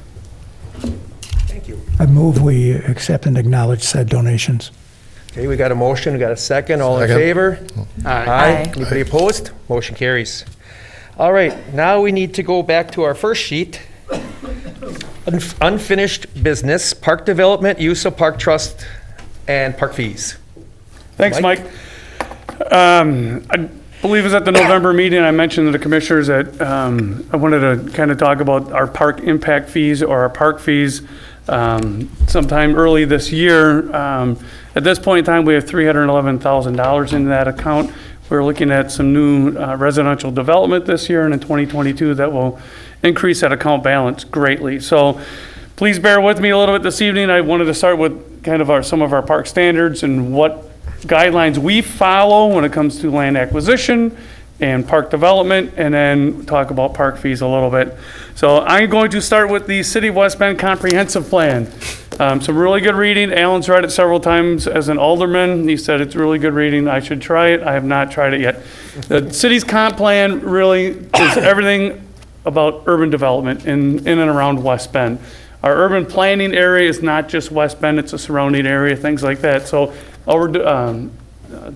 Thank you. I move we accept and acknowledge said donations. Okay, we got a motion, we got a second. All in Second. favor? Aye. Anybody opposed? Motion carries. All right, now we need to go back to our first sheet. Unfinished business, park development, use of park trust, and park fees. Thanks, Mike. I believe it was at the November meeting, I mentioned to the commissioners that I wanted to kind of talk about our park impact fees or our park fees sometime early this year. At this point in time, we have $311,000 in that account. We're looking at some new residential development this year and in 2022 that will increase that account balance greatly. So please bear with me a little bit this evening. I wanted to start with kind of some of our park standards and what guidelines we follow when it comes to land acquisition and park development, and then talk about park fees a little bit. So I'm going to start with the City of West Bend Comprehensive Plan. Some really good reading. Alan's read it several times as an alderman. He said it's really good reading. I should try it. I have not tried it yet. The city's comp plan really is everything about urban development in and around West Bend. Our urban planning area is not just West Bend, it's a surrounding area, things like that. So our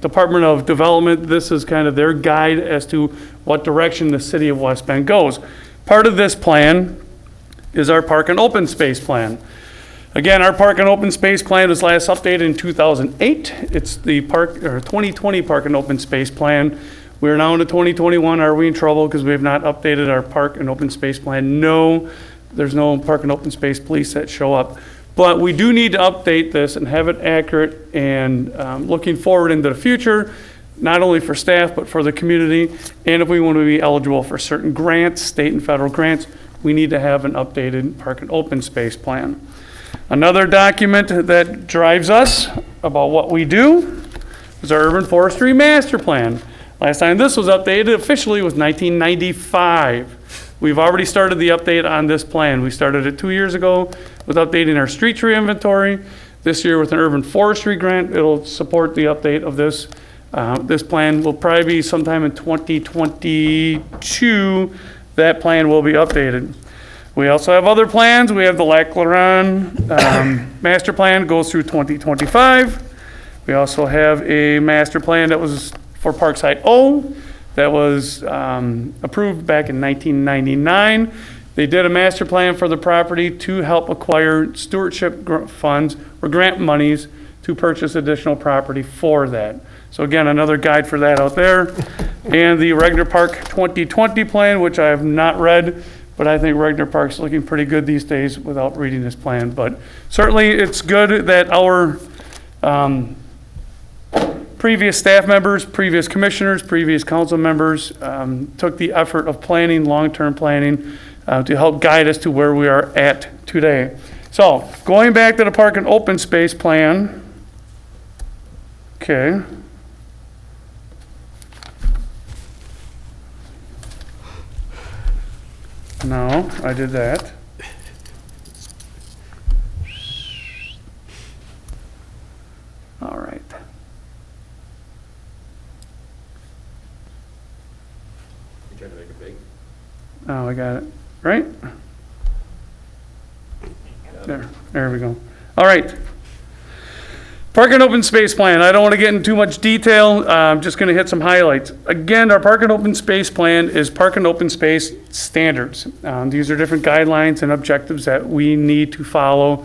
Department of Development, this is kind of their guide as to what direction the city of West Bend goes. Part of this plan is our park and open space plan. Again, our park and open space plan was last updated in 2008. It's the 2020 park and open space plan. We're now into 2021. Are we in trouble because we have not updated our park and open space plan? No, there's no park and open space police that show up. But we do need to update this and have it accurate and looking forward into the future, not only for staff, but for the community. And if we want to be eligible for certain grants, state and federal grants, we need to have an updated park and open space plan. Another document that drives us about what we do is our urban forestry master plan. Last time this was updated officially was 1995. We've already started the update on this plan. We started it 2 years ago with updating our street tree inventory. This year with an urban forestry grant, it'll support the update of this. This plan will probably be sometime in 2022. That plan will be updated. We also have other plans. We have the Lac La Ronde master plan, goes through 2025. We also have a master plan that was for Parkside O that was approved back in 1999. They did a master plan for the property to help acquire stewardship funds or grant monies to purchase additional property for that. So again, another guide for that out there. And the Regner Park 2020 plan, which I have not read, but I think Regner Park's looking pretty good these days without reading this plan. But certainly it's good that our previous staff members, previous commissioners, previous council members took the effort of planning, long-term planning, to help guide us to where we are at today. So going back to the park and open space plan. Okay. No, I did that. All right. You trying to make it big? Oh, I got it. Right? There we go. All right. Park and open space plan. I don't want to get into too much detail. I'm just going to hit some highlights. Again, our park and open space plan is park and open space standards. These are different guidelines and objectives that we need to follow.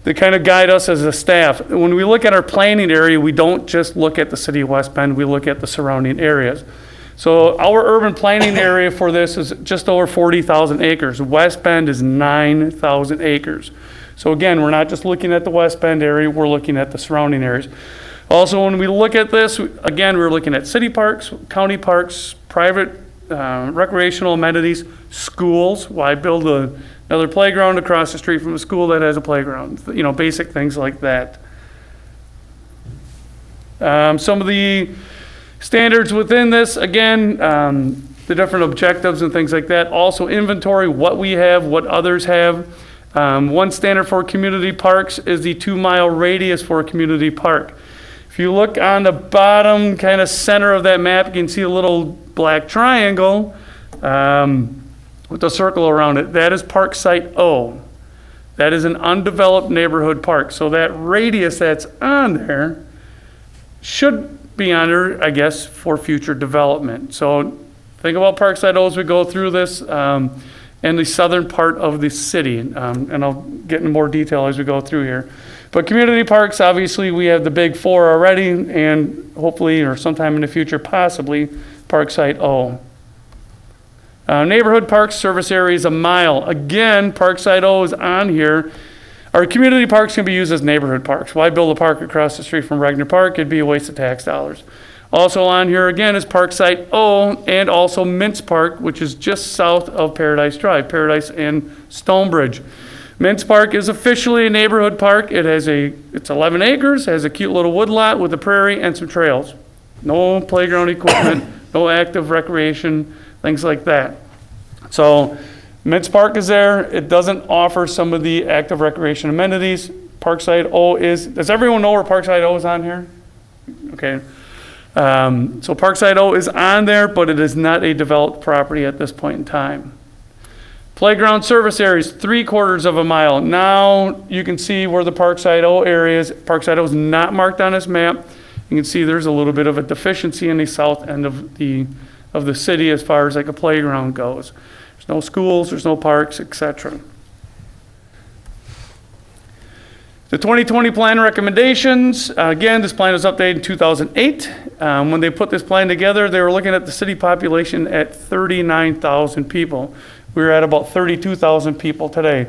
They kind of guide us as a staff. When we look at our planning area, we don't just look at the city of West Bend, we look at the surrounding areas. So our urban planning area for this is just over 40,000 acres. West Bend is 9,000 acres. So again, we're not just looking at the West Bend area, we're looking at the surrounding areas. Also, when we look at this, again, we're looking at city parks, county parks, private recreational amenities, schools. Why build another playground across the street from a school that has a playground? You know, basic things like that. Some of the standards within this, again, the different objectives and things like that. Also inventory, what we have, what others have. One standard for community parks is the 2-mile radius for a community park. If you look on the bottom kind of center of that map, you can see a little black triangle with a circle around it. That is Park Site O. That is an undeveloped neighborhood park. So that radius that's on there should be on there, I guess, for future development. So think about Park Site O as we go through this. And the southern part of the city. And I'll get into more detail as we go through here. But community parks, obviously, we have the big 4 already, and hopefully, or sometime in the future, possibly, Park Site O. Neighborhood parks, service area is 1 mile. Again, Park Site O is on here. Our community parks can be used as neighborhood parks. Why build a park across the street from Regner Park? It'd be a waste of tax dollars. Also on here again is Park Site O and also Mintz Park, which is just south of Paradise Drive, Paradise and Stonebridge. Mintz Park is officially a neighborhood park. It's 11 acres, has a cute little woodlot with a prairie and some trails. No playground equipment, no active recreation, things like that. So Mintz Park is there. It doesn't offer some of the active recreation amenities. Parkside O is, does everyone know where Parkside O is on here? Okay. So Parkside O is on there, but it is not a developed property at this point in time. Playground service areas, 3/4 of a mile. Now you can see where the Parkside O area is. Parkside O is not marked on this map. You can see there's a little bit of a deficiency in the south end of the city as far as like a playground goes. There's no schools, there's no parks, etc. The 2020 plan recommendations, again, this plan was updated in 2008. When they put this plan together, they were looking at the city population at 39,000 people. We're at about 32,000 people today.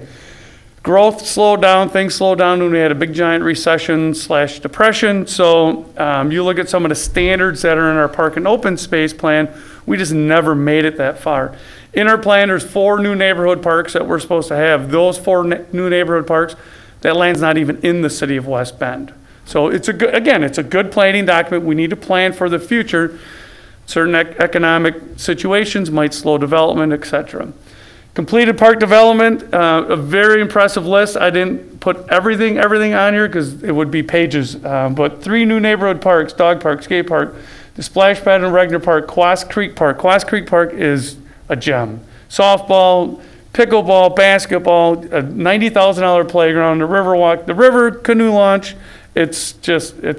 Growth slowed down, things slowed down when we had a big giant recession/depression. So you look at some of the standards that are in our park and open space plan, we just never made it that far. In our plan, there's 4 new neighborhood parks that we're supposed to have. Those 4 new neighborhood parks, that land's not even in the city of West Bend. So it's a good planning document. We need to plan for the future. Certain economic situations might slow development, etc. Completed park development, a very impressive list. I didn't put everything on here because it would be pages. But 3 new neighborhood parks, dog park, skate park, the splash pad in Regner Park, Quas Creek Park. Quas Creek Park is a gem. Softball, pickleball, basketball, a $90,000 playground, the river walk, the river canoe launch. It's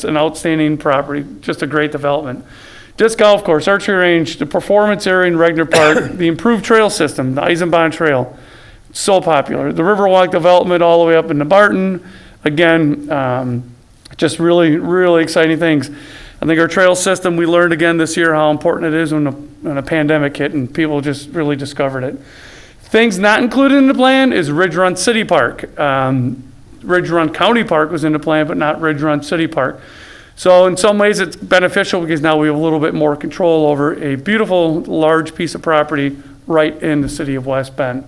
an outstanding property, just a great development. Disc golf course, archery range, the performance area in Regner Park, the improved trail system, the Eisenbahn Trail, so popular. The Riverwalk development all the way up into Barton, again, just really, really exciting things. I think our trail system, we learned again this year how important it is when a pandemic hit and people just really discovered it. Things not included in the plan is Ridge Run City Park. Ridge Run County Park was in the plan, but not Ridge Run City Park. So in some ways it's beneficial because now we have a little bit more control over a beautiful large piece of property right in the city of West Bend.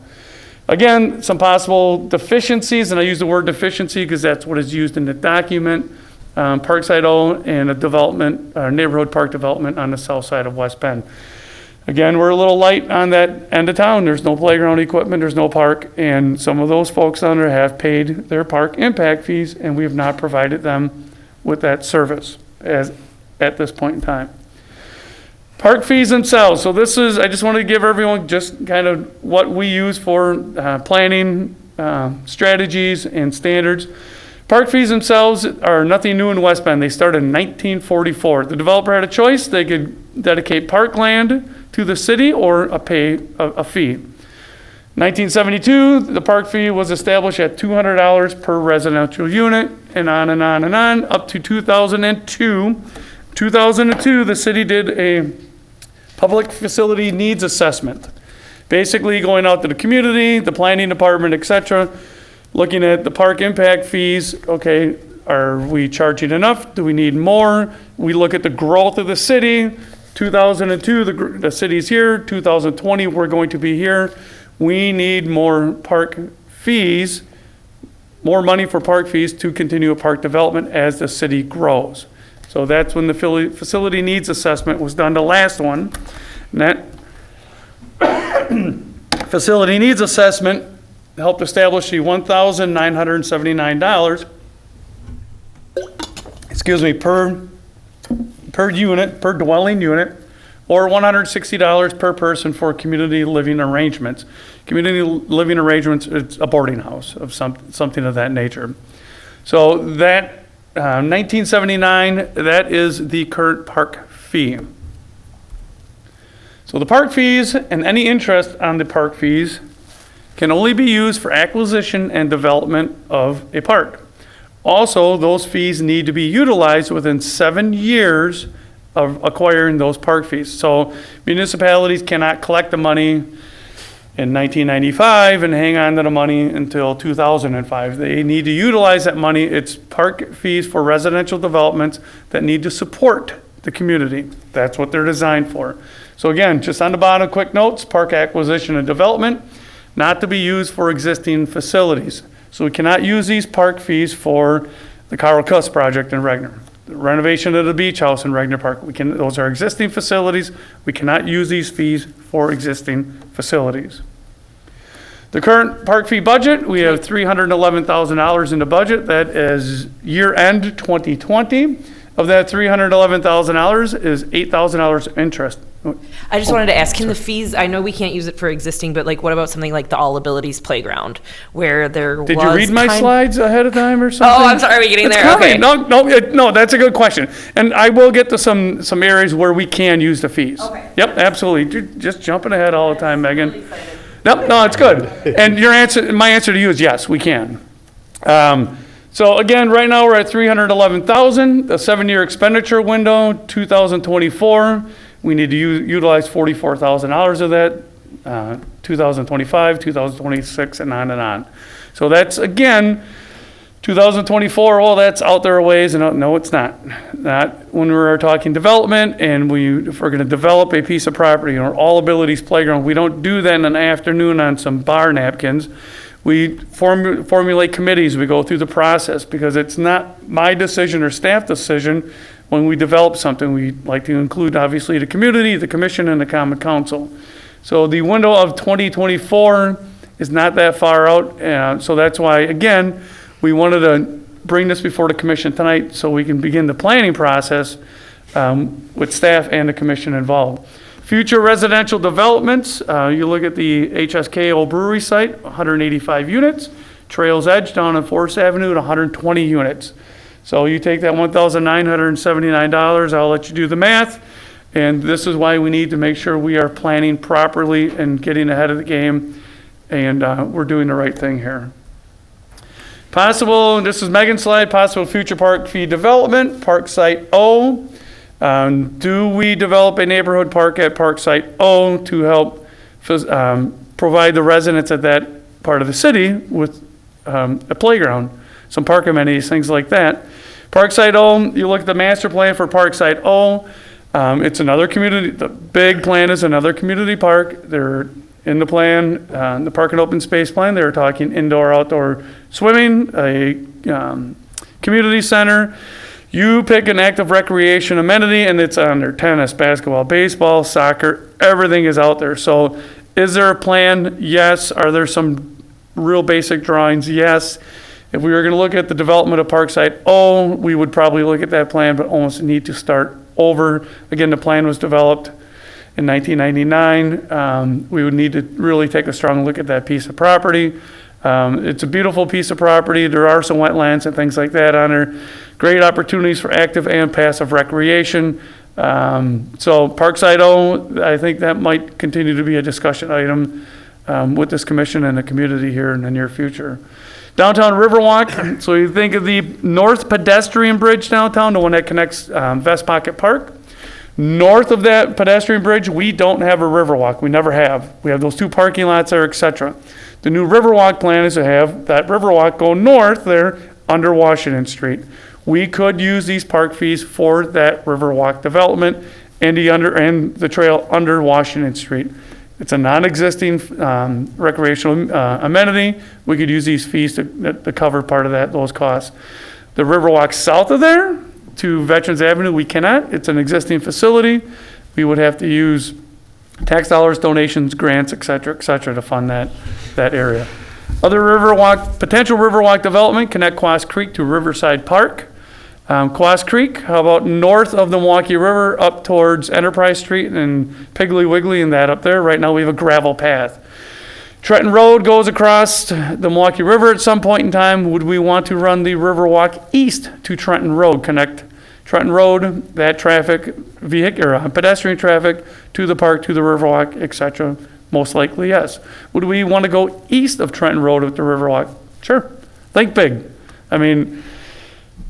Again, some possible deficiencies, and I use the word deficiency because that's what is used in the document. Parkside O and a development, neighborhood park development on the south side of West Bend. Again, we're a little light on that end of town. There's no playground equipment, there's no park, and some of those folks on there have paid their park impact fees, and we have not provided them with that service at this point in time. Park fees themselves. So this is, I just wanted to give everyone just kind of what we use for planning strategies and standards. Park fees themselves are nothing new in West Bend. They started in 1944. The developer had a choice. They could dedicate parkland to the city or pay a fee. 1972, the park fee was established at $200 per residential unit, and on and on and on, up to 2002. 2002, the city did a public facility needs assessment. Basically going out to the community, the planning department, etc., looking at the park impact fees. Okay, are we charging enough? Do we need more? We look at the growth of the city. 2002, the city's here. 2020, we're going to be here. We need more park fees, more money for park fees to continue a park development as the city grows. So that's when the facility needs assessment was done, the last one. And that facility needs assessment helped establish the $1,979, per unit, per dwelling unit, or $160 per person for community living arrangements. Community living arrangements, it's a boarding house of something of that nature. So that 1979, that is the current park fee. So the park fees and any interest on the park fees can only be used for acquisition and development of a park. Also, those fees need to be utilized within 7 years of acquiring those park fees. So municipalities cannot collect the money in 1995 and hang on to the money until 2005. They need to utilize that money. It's park fees for residential developments that need to support the community. That's what they're designed for. So again, just on the bottom, quick notes, park acquisition and development, not to be used for existing facilities. So we cannot use these park fees for the Carl Cuss project in Regner. The renovation of the beach house in Regner Park, those are existing facilities. We cannot use these fees for existing facilities. The current park fee budget, we have $311,000 in the budget. That is year-end 2020. Of that $311,000 is $8,000 interest. I just wanted to ask, can the fees, I know we can't use it for existing, but like, what about something like the All Abilities Playground, where there was Did you read my slides ahead of time or something? Oh, I'm sorry, are we getting It's there? coming. Okay. No, that's a good question. And I will get to some areas where we can use the fees. Okay. Yep, absolutely. You're just jumping ahead all the time, Megan. Nope, no, it's good. And my answer to you is yes, we can. So again, right now we're at $311,000. The 7-year expenditure window, 2024. We need to utilize $44,000 of that, 2025, 2026, and on and on. So that's, again, 2024, well, that's out there a ways, and no, it's not. Not when we're talking development, and if we're gonna develop a piece of property, or All Abilities Playground, we don't do that in an afternoon on some bar napkins. We formulate committees, we go through the process, because it's not my decision or staff decision. When we develop something, we like to include, obviously, the community, the commission, and the common council. So the window of 2024 is not that far out, so that's why, again, we wanted to bring this before the commission tonight so we can begin the planning process with staff and the commission involved. Future residential developments, you look at the HSK Old Brewery site, 185 units. Trails Edge down on 4th Avenue at 120 units. So you take that $1,979, I'll let you do the math. And this is why we need to make sure we are planning properly and getting ahead of the game. And we're doing the right thing here. Possible, this is Megan's slide, possible future park fee development, Park Site O. Do we develop a neighborhood park at Park Site O to help provide the residents at that part of the city with a playground, some park amenities, things like that. Park Site O, you look at the master plan for Park Site O, it's another community, the big plan is another community park. They're in the plan, the park and open space plan, they're talking indoor, outdoor swimming, a community center. You pick an active recreation amenity and it's on there, tennis, basketball, baseball, soccer, everything is out there. So is there a plan? Yes. Are there some real basic drawings? Yes. If we were gonna look at the development of Park Site O, we would probably look at that plan, but almost need to start over. Again, the plan was developed in 1999. We would need to really take a strong look at that piece of property. It's a beautiful piece of property. There are some wetlands and things like that on there. Great opportunities for active and passive recreation. So Park Site O, I think that might continue to be a discussion item with this commission and the community here in the near future. Downtown Riverwalk, so you think of the north pedestrian bridge downtown, the one that connects Vest Pocket Park. North of that pedestrian bridge, we don't have a Riverwalk. We never have. We have those 2 parking lots there, etc. The new Riverwalk plan is to have that Riverwalk go north there under Washington Street. We could use these park fees for that Riverwalk development and the trail under Washington Street. It's a non-existing recreational amenity. We could use these fees to cover part of those costs. The Riverwalk south of there to Veterans Avenue, we cannot. It's an existing facility. We would have to use tax dollars, donations, grants, et cetera, to fund that area. Other potential Riverwalk development, connect Quas Creek to Riverside Park. Quas Creek, how about north of the Milwaukee River up towards Enterprise Street and Piggly Wiggly and that up there. Right now we have a gravel path. Trenton Road goes across the Milwaukee River at some point in time. Would we want to run the Riverwalk east to Trenton Road, connect Trenton Road, that traffic, pedestrian traffic to the park, to the Riverwalk, etc.? Most likely, yes. Would we want to go east of Trenton Road with the Riverwalk? Sure. Think big. I mean,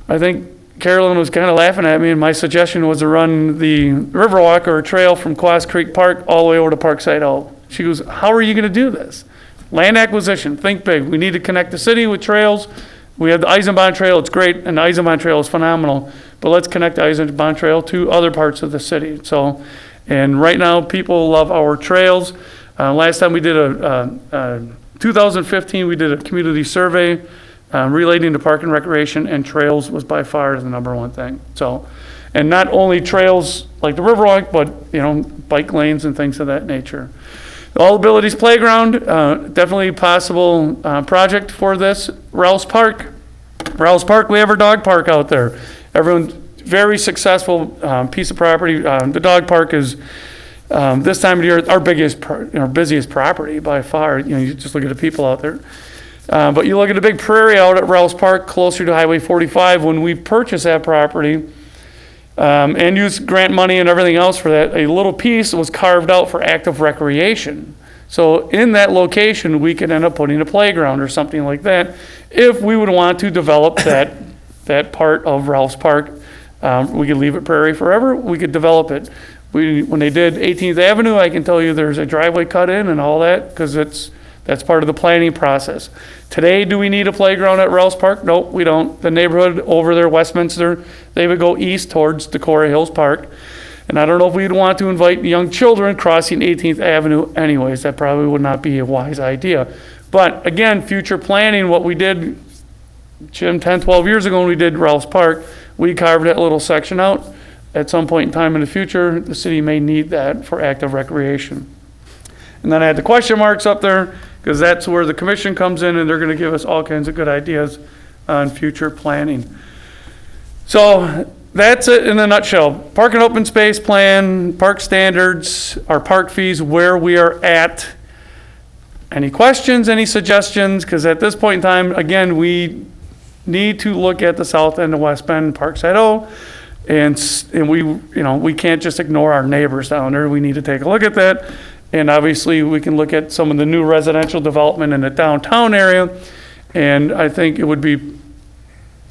I think Carolyn was kind of laughing at me, and my suggestion was to run the Riverwalk or a trail from Quas Creek Park all the way over to Park Site O. She goes, how are you going to do this? Land acquisition, think big. We need to connect the city with trails. We have the Eisenbahn Trail, it's great, and the Eisenbahn Trail is phenomenal, but let's connect the Eisenbahn Trail to other parts of the city. So, and right now, people love our trails. Last time we did 2015, we did a community survey. relating to park and recreation and trails was by far the number one thing. So, and not only trails like the Riverwalk, but, bike lanes and things of that nature. The All Abilities Playground, definitely a possible project for this. Rouse Park, we have our dog park out there. Everyone's very successful piece of property. The dog park is, this time of year, our busiest property by far. You just look at the people out there. But you look at the big prairie out at Rouse Park, closer to Highway 45, when we purchased that property, and used grant money and everything else for that, a little piece was carved out for active recreation. So in that location, we could end up putting a playground or something like that if we would want to develop that part of Rouse Park. We could leave it prairie forever. We could develop it. When they did 18th Avenue, I can tell you there's a driveway cut in and all that because that's part of the planning process. Today, do we need a playground at Rouse Park? Nope, we don't. The neighborhood over there, Westminster, they would go east towards Decorah Hills Park. And I don't know if we'd want to invite young children crossing 18th Avenue anyways. That probably would not be a wise idea. But again, future planning, what we did, Jim, 10, 12 years ago when we did Rouse Park, we carved that little section out. At some point in time in the future, the city may need that for active recreation. And then I had the question marks up there because that's where the commission comes in and they're going to give us all kinds of good ideas on future planning. So that's it in a nutshell. Park and open space plan, park standards, our park fees, where we are at. Any questions, any suggestions? Because at this point in time, again, we need to look at the south end of West Bend, Parkside O, and we can't just ignore our neighbors down there. We need to take a look at that. And obviously, we can look at some of the new residential development in the downtown area. And I think it would be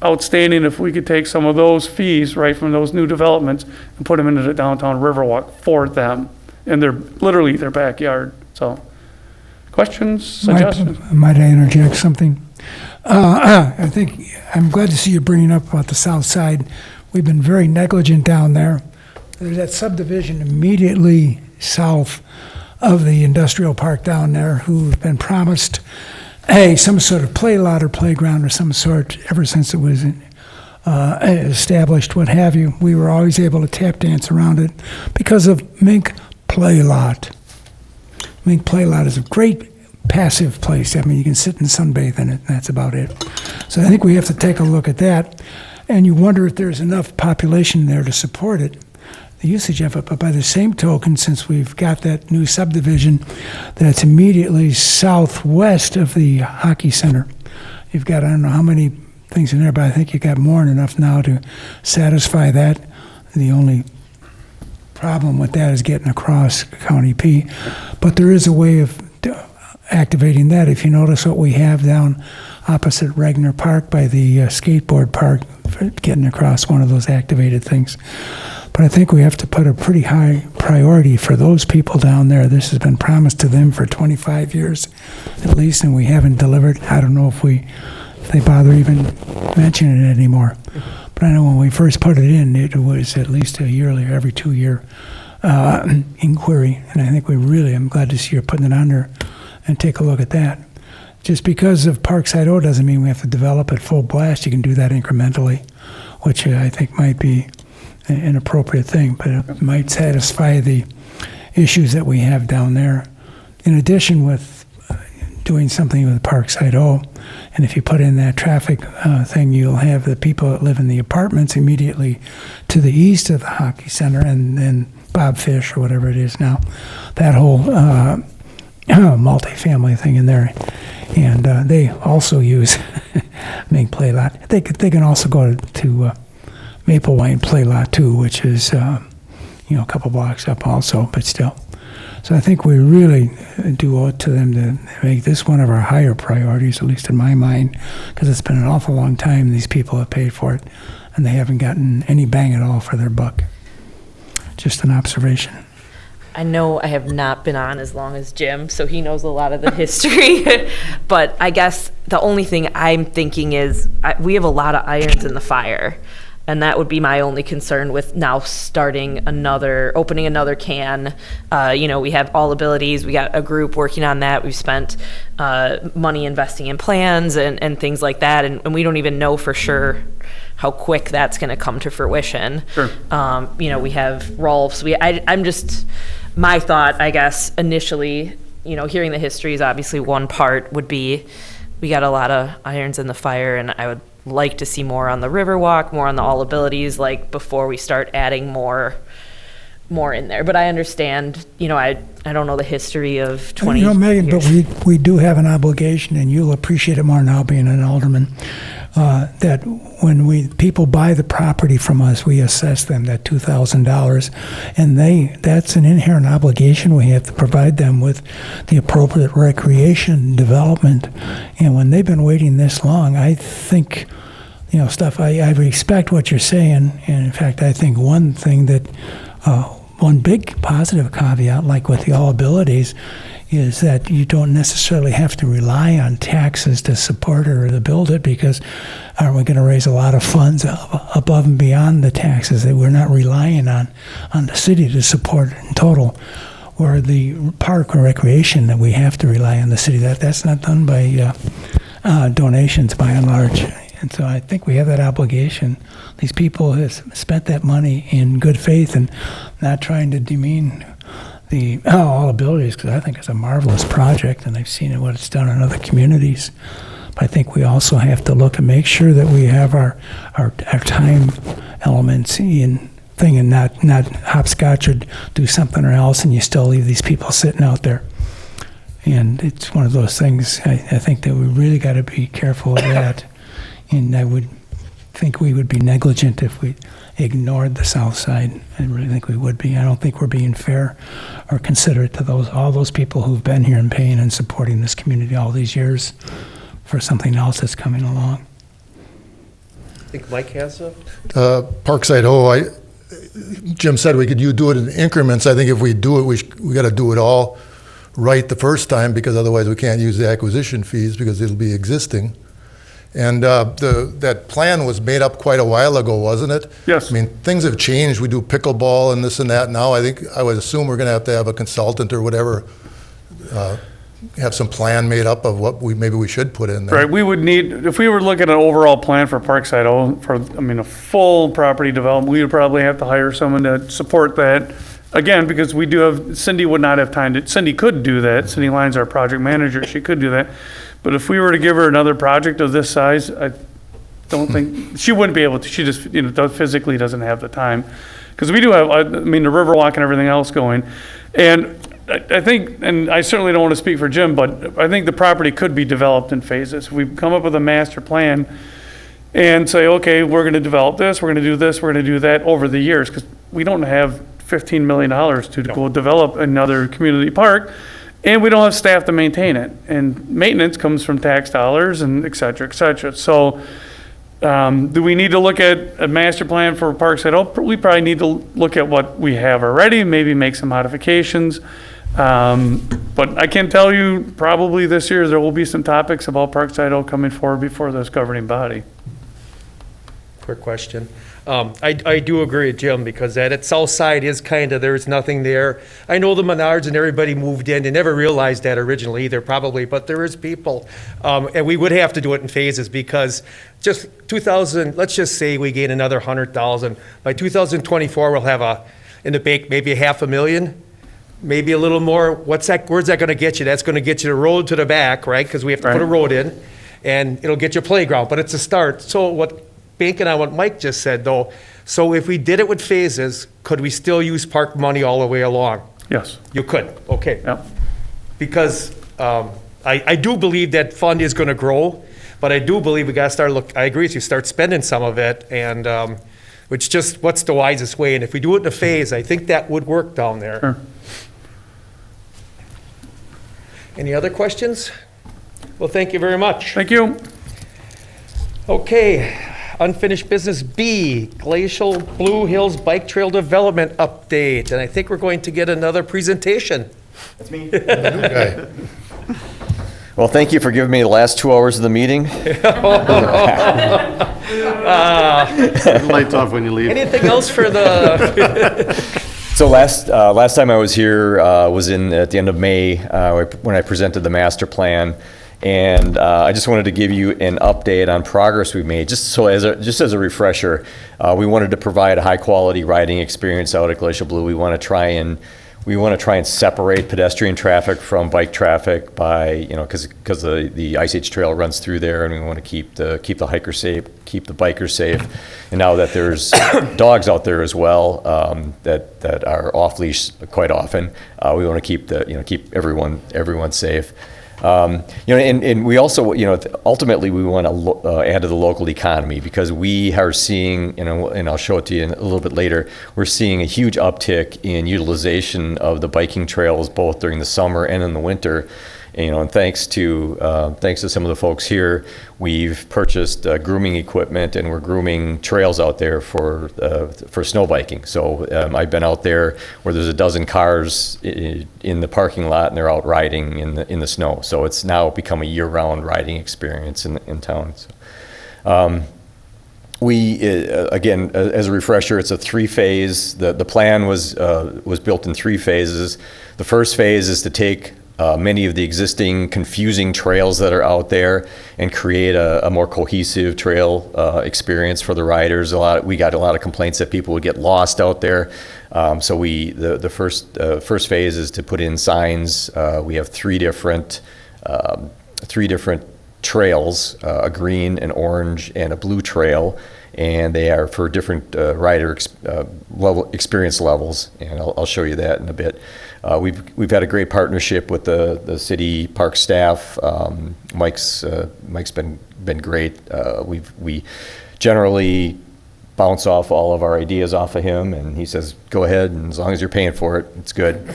outstanding if we could take some of those fees right from those new developments and put them into the downtown Riverwalk for them in literally their backyard. So, questions, suggestions? Might I interject something? I think I'm glad to see you bringing up about the south side. We've been very negligent down there. There's that subdivision immediately south of the industrial park down there who've been promised some sort of play lot or playground or some sort ever since it was established, what have you. We were always able to tap dance around it because of Mink Play Lot. Mink Play Lot is a great passive place. I mean, you can sit and sunbathe in it, and that's about it. So I think we have to take a look at that, and you wonder if there's enough population there to support it, the usage of it. But by the same token, since we've got that new subdivision that's immediately southwest of the hockey center, you've got, I don't know how many things in there, but I think you've got more than enough now to satisfy that. The only problem with that is getting across County P. But there is a way of activating that. If you notice what we have down opposite Regner Park by the skateboard park, for getting across one of those activated things. But I think we have to put a pretty high priority for those people down there. This has been promised to them for 25 years at least, and we haven't delivered. I don't know if they bother even mentioning it anymore. But I know when we first put it in, it was at least a yearly or every 2-year inquiry. And I think I'm glad to see you're putting it on there and take a look at that. Just because of Parkside O doesn't mean we have to develop it full blast. You can do that incrementally, which I think might be an appropriate thing, but it might satisfy the issues that we have down there. In addition, with doing something with Parkside O, and if you put in that traffic thing, you'll have the people that live in the apartments immediately to the east of the hockey center, and then Bob Fish or whatever it is now, that whole multifamily thing in there. And they also use Mink Play Lot. They can also go to Maple Wine Play Lot too, which is a couple blocks up also, but still. So I think we really do owe it to them to make this one of our higher priorities, at least in my mind, because it's been an awful long time these people have paid for it, and they haven't gotten any bang at all for their buck. Just an observation. I know I have not been on as long as Jim, so he knows a lot of the history. But I guess the only thing I'm thinking is we have a lot of irons in the fire. And that would be my only concern with now opening another can. We have All Abilities. We got a group working on that. We've spent money investing in plans and things like that. And we don't even know for sure how quick that's going to come to fruition. Sure. We have Rolf's. My thought, I guess, initially, hearing the history is obviously one part would be, we got a lot of irons in the fire, and I would like to see more on the Riverwalk, more on the All Abilities, like before we start adding more in there. But I understand, I don't know the history of 20 Megan, years. but we do have an obligation, and you'll appreciate it more now being an alderman, that when people buy the property from us, we assess them that $2,000, and that's an inherent obligation. We have to provide them with the appropriate recreation development. And when they've been waiting this long, I think, I respect what you're saying. And in fact, I think one thing that, one big positive caveat, like with the All Abilities, is that you don't necessarily have to rely on taxes to support it or to build it, because aren't we going to raise a lot of funds above and beyond the taxes that we're not relying on the city to support in total? Or the park or recreation that we have to rely on the city, that's not done by donations by and large. And so I think we have that obligation. These people have spent that money in good faith and not trying to demean the All Abilities, because I think it's a marvelous project, and I've seen what it's done in other communities. But I think we also have to look and make sure that we have our time elements in thing, and not hopscotch or do something else, and you still leave these people sitting out there. And it's one of those things, I think that we really got to be careful of that. And I would think we would be negligent if we ignored the south side. I really think we would be. I don't think we're being fair or considerate to all those people who've been here and paying and supporting this community all these years for something else that's coming along. I think Mike has a... Parkside Jim said we could do it in increments. I think if we do it, we got to do it all right the first time, because otherwise we can't use the acquisition fees because it'll be existing. And that plan was made up quite a while ago, wasn't it? Yes. I mean, things have changed. We do pickleball and this and that now. I would assume we're going to have a consultant or whatever, have some plan made up of what maybe we should put in there. Right, we would need, if we were looking at an overall plan for Parkside, a full property development, we would probably have to hire someone to support that. Again, because we do have, Cindy would not have time Cindy could do that. Cindy Lyons, our project manager, she could do that. But if we were to give her another project of this size, I don't think, she wouldn't be able to. She just, physically doesn't have the time. Because we do have, the Riverwalk and everything else going. And I think, and I certainly don't want to speak for Jim, but I think the property could be developed in phases. We come up with a master plan and say, okay, we're going to develop this, we're going to do this, we're going to do that over the years. Because we don't have $15 million to go develop another community park. And we don't have staff to maintain it. And maintenance comes from tax dollars and et cetera, et cetera. So do we need to look at a master plan for Parkside? We probably need to look at what we have already, maybe make some modifications. But I can tell you probably this year there will be some topics about Parkside coming forward before this governing body. Quick question. I do agree with Jim, because that south side is there's nothing there. I know the Menards and everybody moved in. They never realized that originally either, probably, but there is people. And we would have to do it in phases, because just 2000, let's just say we gain another 100,000. By 2024, we'll have in the bank, maybe $500,000, maybe a little more. Where's that going to get you? That's going to get you the road to the back, right? Because we have to put a road in, and it'll get you a playground, but it's a start. So banking on what Mike just said, though, so if we did it with phases, could we still use park money all the way along? Yes. You could, okay. Yep. Because I do believe that fund is going to grow, but I do believe we got to I agree with you, start spending some of it, and which just, what's the wisest way? And if we do it in a phase, I think that would work down there. Sure. Any other questions? Well, thank you very much. Thank you. Okay. Unfinished business B, Glacial Blue Hills Bike Trail Development Update. And I think we're going to get another presentation. That's me. Okay. Well, thank you for giving me the last 2 hours of the meeting. Lights off when you leave. Anything else for the, So last time I was here was at the end of May when I presented the master plan, and I just wanted to give you an update on progress we've made. Just as a refresher, we wanted to provide a high quality riding experience out at Glacial Blue. We want to try and separate pedestrian traffic from bike traffic by, because the Ice Age Trail runs through there, and we want to keep the hikers safe, keep the bikers safe. And now that there's dogs out there as well that are off leash quite often, we want to keep everyone safe. And we also, ultimately we want to add to the local economy, because we are seeing, and I'll show it to you a little bit later, we're seeing a huge uptick in utilization of the biking trails both during the summer and in the winter. And thanks to some of the folks here, we've purchased grooming equipment, and we're grooming trails out there for snow biking. So I've been out there where there's a dozen cars in the parking lot, and they're out riding in the snow. So it's now become a year-round riding experience in town. So, we again, as a refresher, it's a 3-phase. The plan was built in 3 phases. The first phase is to take many of the existing confusing trails that are out there and create a more cohesive trail experience for the riders. We got a lot of complaints that people would get lost out there. So the first phase is to put in signs. We have 3 different trails, a green, an orange, and a blue trail. And they are for different rider experience levels, and I'll show you that in a bit. We've had a great partnership with the city park staff. Mike's been great. We generally bounce off all of our ideas off of him, and he says, "Go ahead, and as long as you're paying for it, it's good."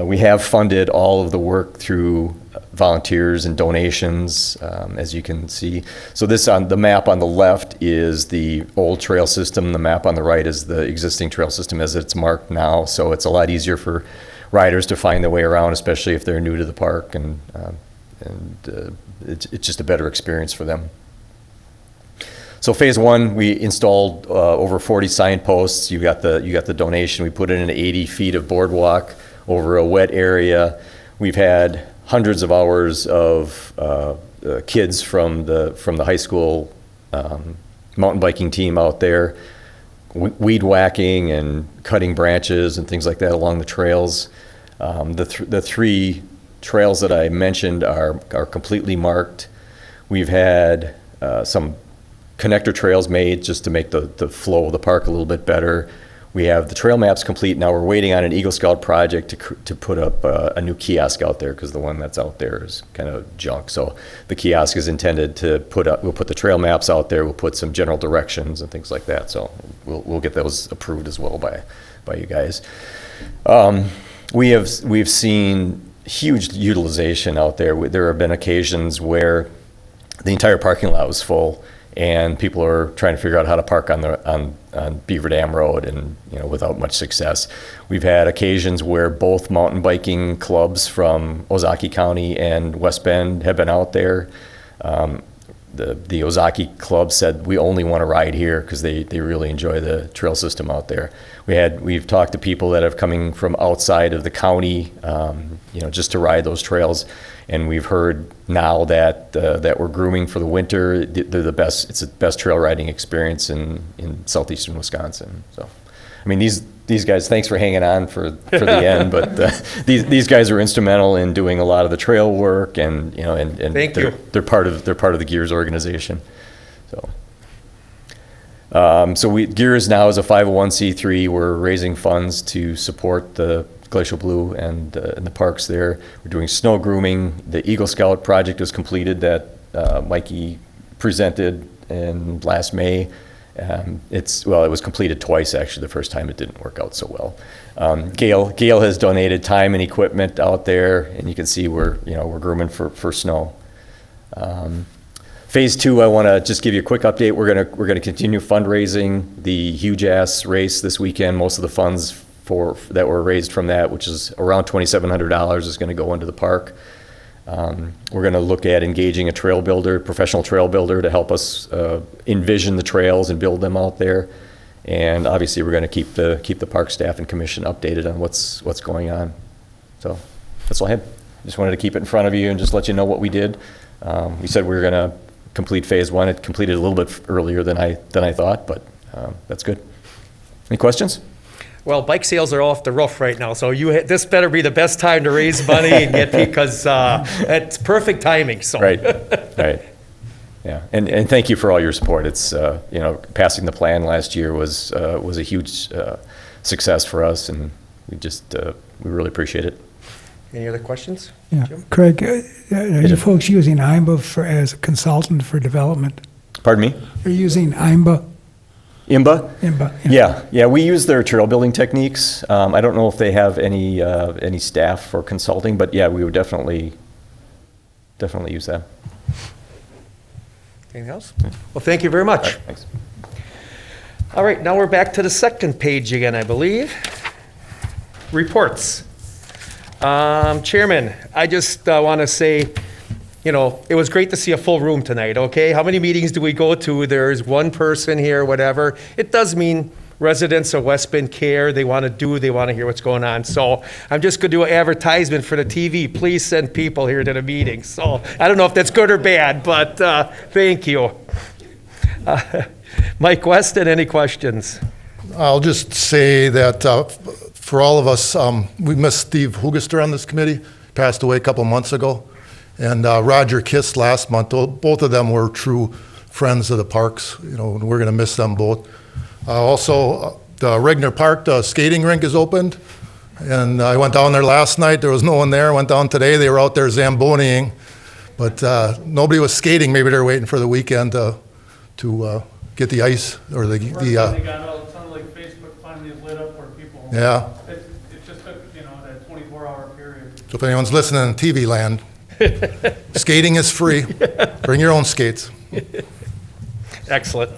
We have funded all of the work through volunteers and donations, as you can see. So this on the map on the left is the old trail system. The map on the right is the existing trail system as it's marked now. So it's a lot easier for riders to find their way around, especially if they're new to the park, and it's just a better experience for them. So phase 1, we installed over 40 signposts. You got the donation. We put in 80 feet of boardwalk over a wet area. We've had hundreds of hours of kids from the high school mountain biking team out there, weed whacking and cutting branches and things like that along the trails. The 3 trails that I mentioned are completely marked. We've had some connector trails made just to make the flow of the park a little bit better. We have the trail maps complete. Now we're waiting on an Eagle Scout project to put up a new kiosk out there, because the one that's out there is kind of junk. So the kiosk is intended to we'll put the trail maps out there. We'll put some general directions and things like that. So we'll get those approved as well by you guys. We've seen huge utilization out there. There have been occasions where the entire parking lot was full, and people are trying to figure out how to park on Beaver Dam Road, and without much success. We've had occasions where both mountain biking clubs from Ozaki County and West Bend have been out there. The Ozaki club said, we only want to ride here because they really enjoy the trail system out there. We've talked to people that have coming from outside of the county, just to ride those trails. And we've heard now that we're grooming for the winter. They're the best. It's the best trail riding experience in southeastern Wisconsin. So, I mean, these guys. Thanks for hanging on for the end. But these guys are instrumental in doing a lot of the trail work, and they're part of the Gears organization. So, Gears now is a 501c3. We're raising funds to support the Glacial Blue and the parks there. We're doing snow grooming. The Eagle Scout project was completed that Mikey presented in last May. It was completed twice actually. The first time it didn't work out so well. Gail has donated time and equipment out there, and you can see we're grooming for snow. Phase 2, I want to just give you a quick update. We're gonna continue fundraising the Huge Ass race this weekend. Most of the funds that were raised from that, which is around $2,700, is going to go into the park. We're going to look at engaging a trail builder, professional trail builder, to help us envision the trails and build them out there. And obviously, we're going to keep the park staff and commission updated on what's going on. So that's all I had. Just wanted to keep it in front of you and just let you know what we did. We said we were going to complete phase 1. It completed a little bit earlier than I thought, but that's good. Any questions? Well, bike sales are off the roof right now, so this better be the best time to raise money and get, because it's perfect timing, so. Right. Yeah, and thank you for all your support. It's, passing the plan last year was a huge success for us, and we really appreciate it. Any other questions? Yeah. Jim? Craig, are you folks using IMBA as a consultant for development? Pardon me? Are you using IMBA? IMBA? IMBA. Yeah, we use their trail building techniques. I don't know if they have any staff for consulting, but yeah, we would definitely use that. Anything else? Well, thank you very much. All right, thanks. All right, now we're back to the second page again, I believe. Reports. Chairman, I just want to say, it was great to see a full room tonight, okay? How many meetings do we go to? There's one person here, whatever. It does mean residents of West Bend care. They want to hear what's going on. So I'm just going to do an advertisement for the TV. Please send people here to the meeting. So I don't know if that's good or bad, but thank you. Mike Weston, any questions? I'll just say that for all of us, we missed Steve Hugister on this committee. Passed away a couple months ago. And Roger Kiss last month. Both of them were true friends of the parks. We're going to miss them both. Also, the Regner Park, the skating rink is opened. And I went down there last night. There was no one there. Went down today. They were out there Zamboniing. But nobody was skating. Maybe they're waiting for the weekend to get the ice or the They got all, it sounded like Facebook finally lit up where people. Yeah. It just took, that 24-hour period. So if anyone's listening in TV land, skating is free. Bring your own skates. Excellent.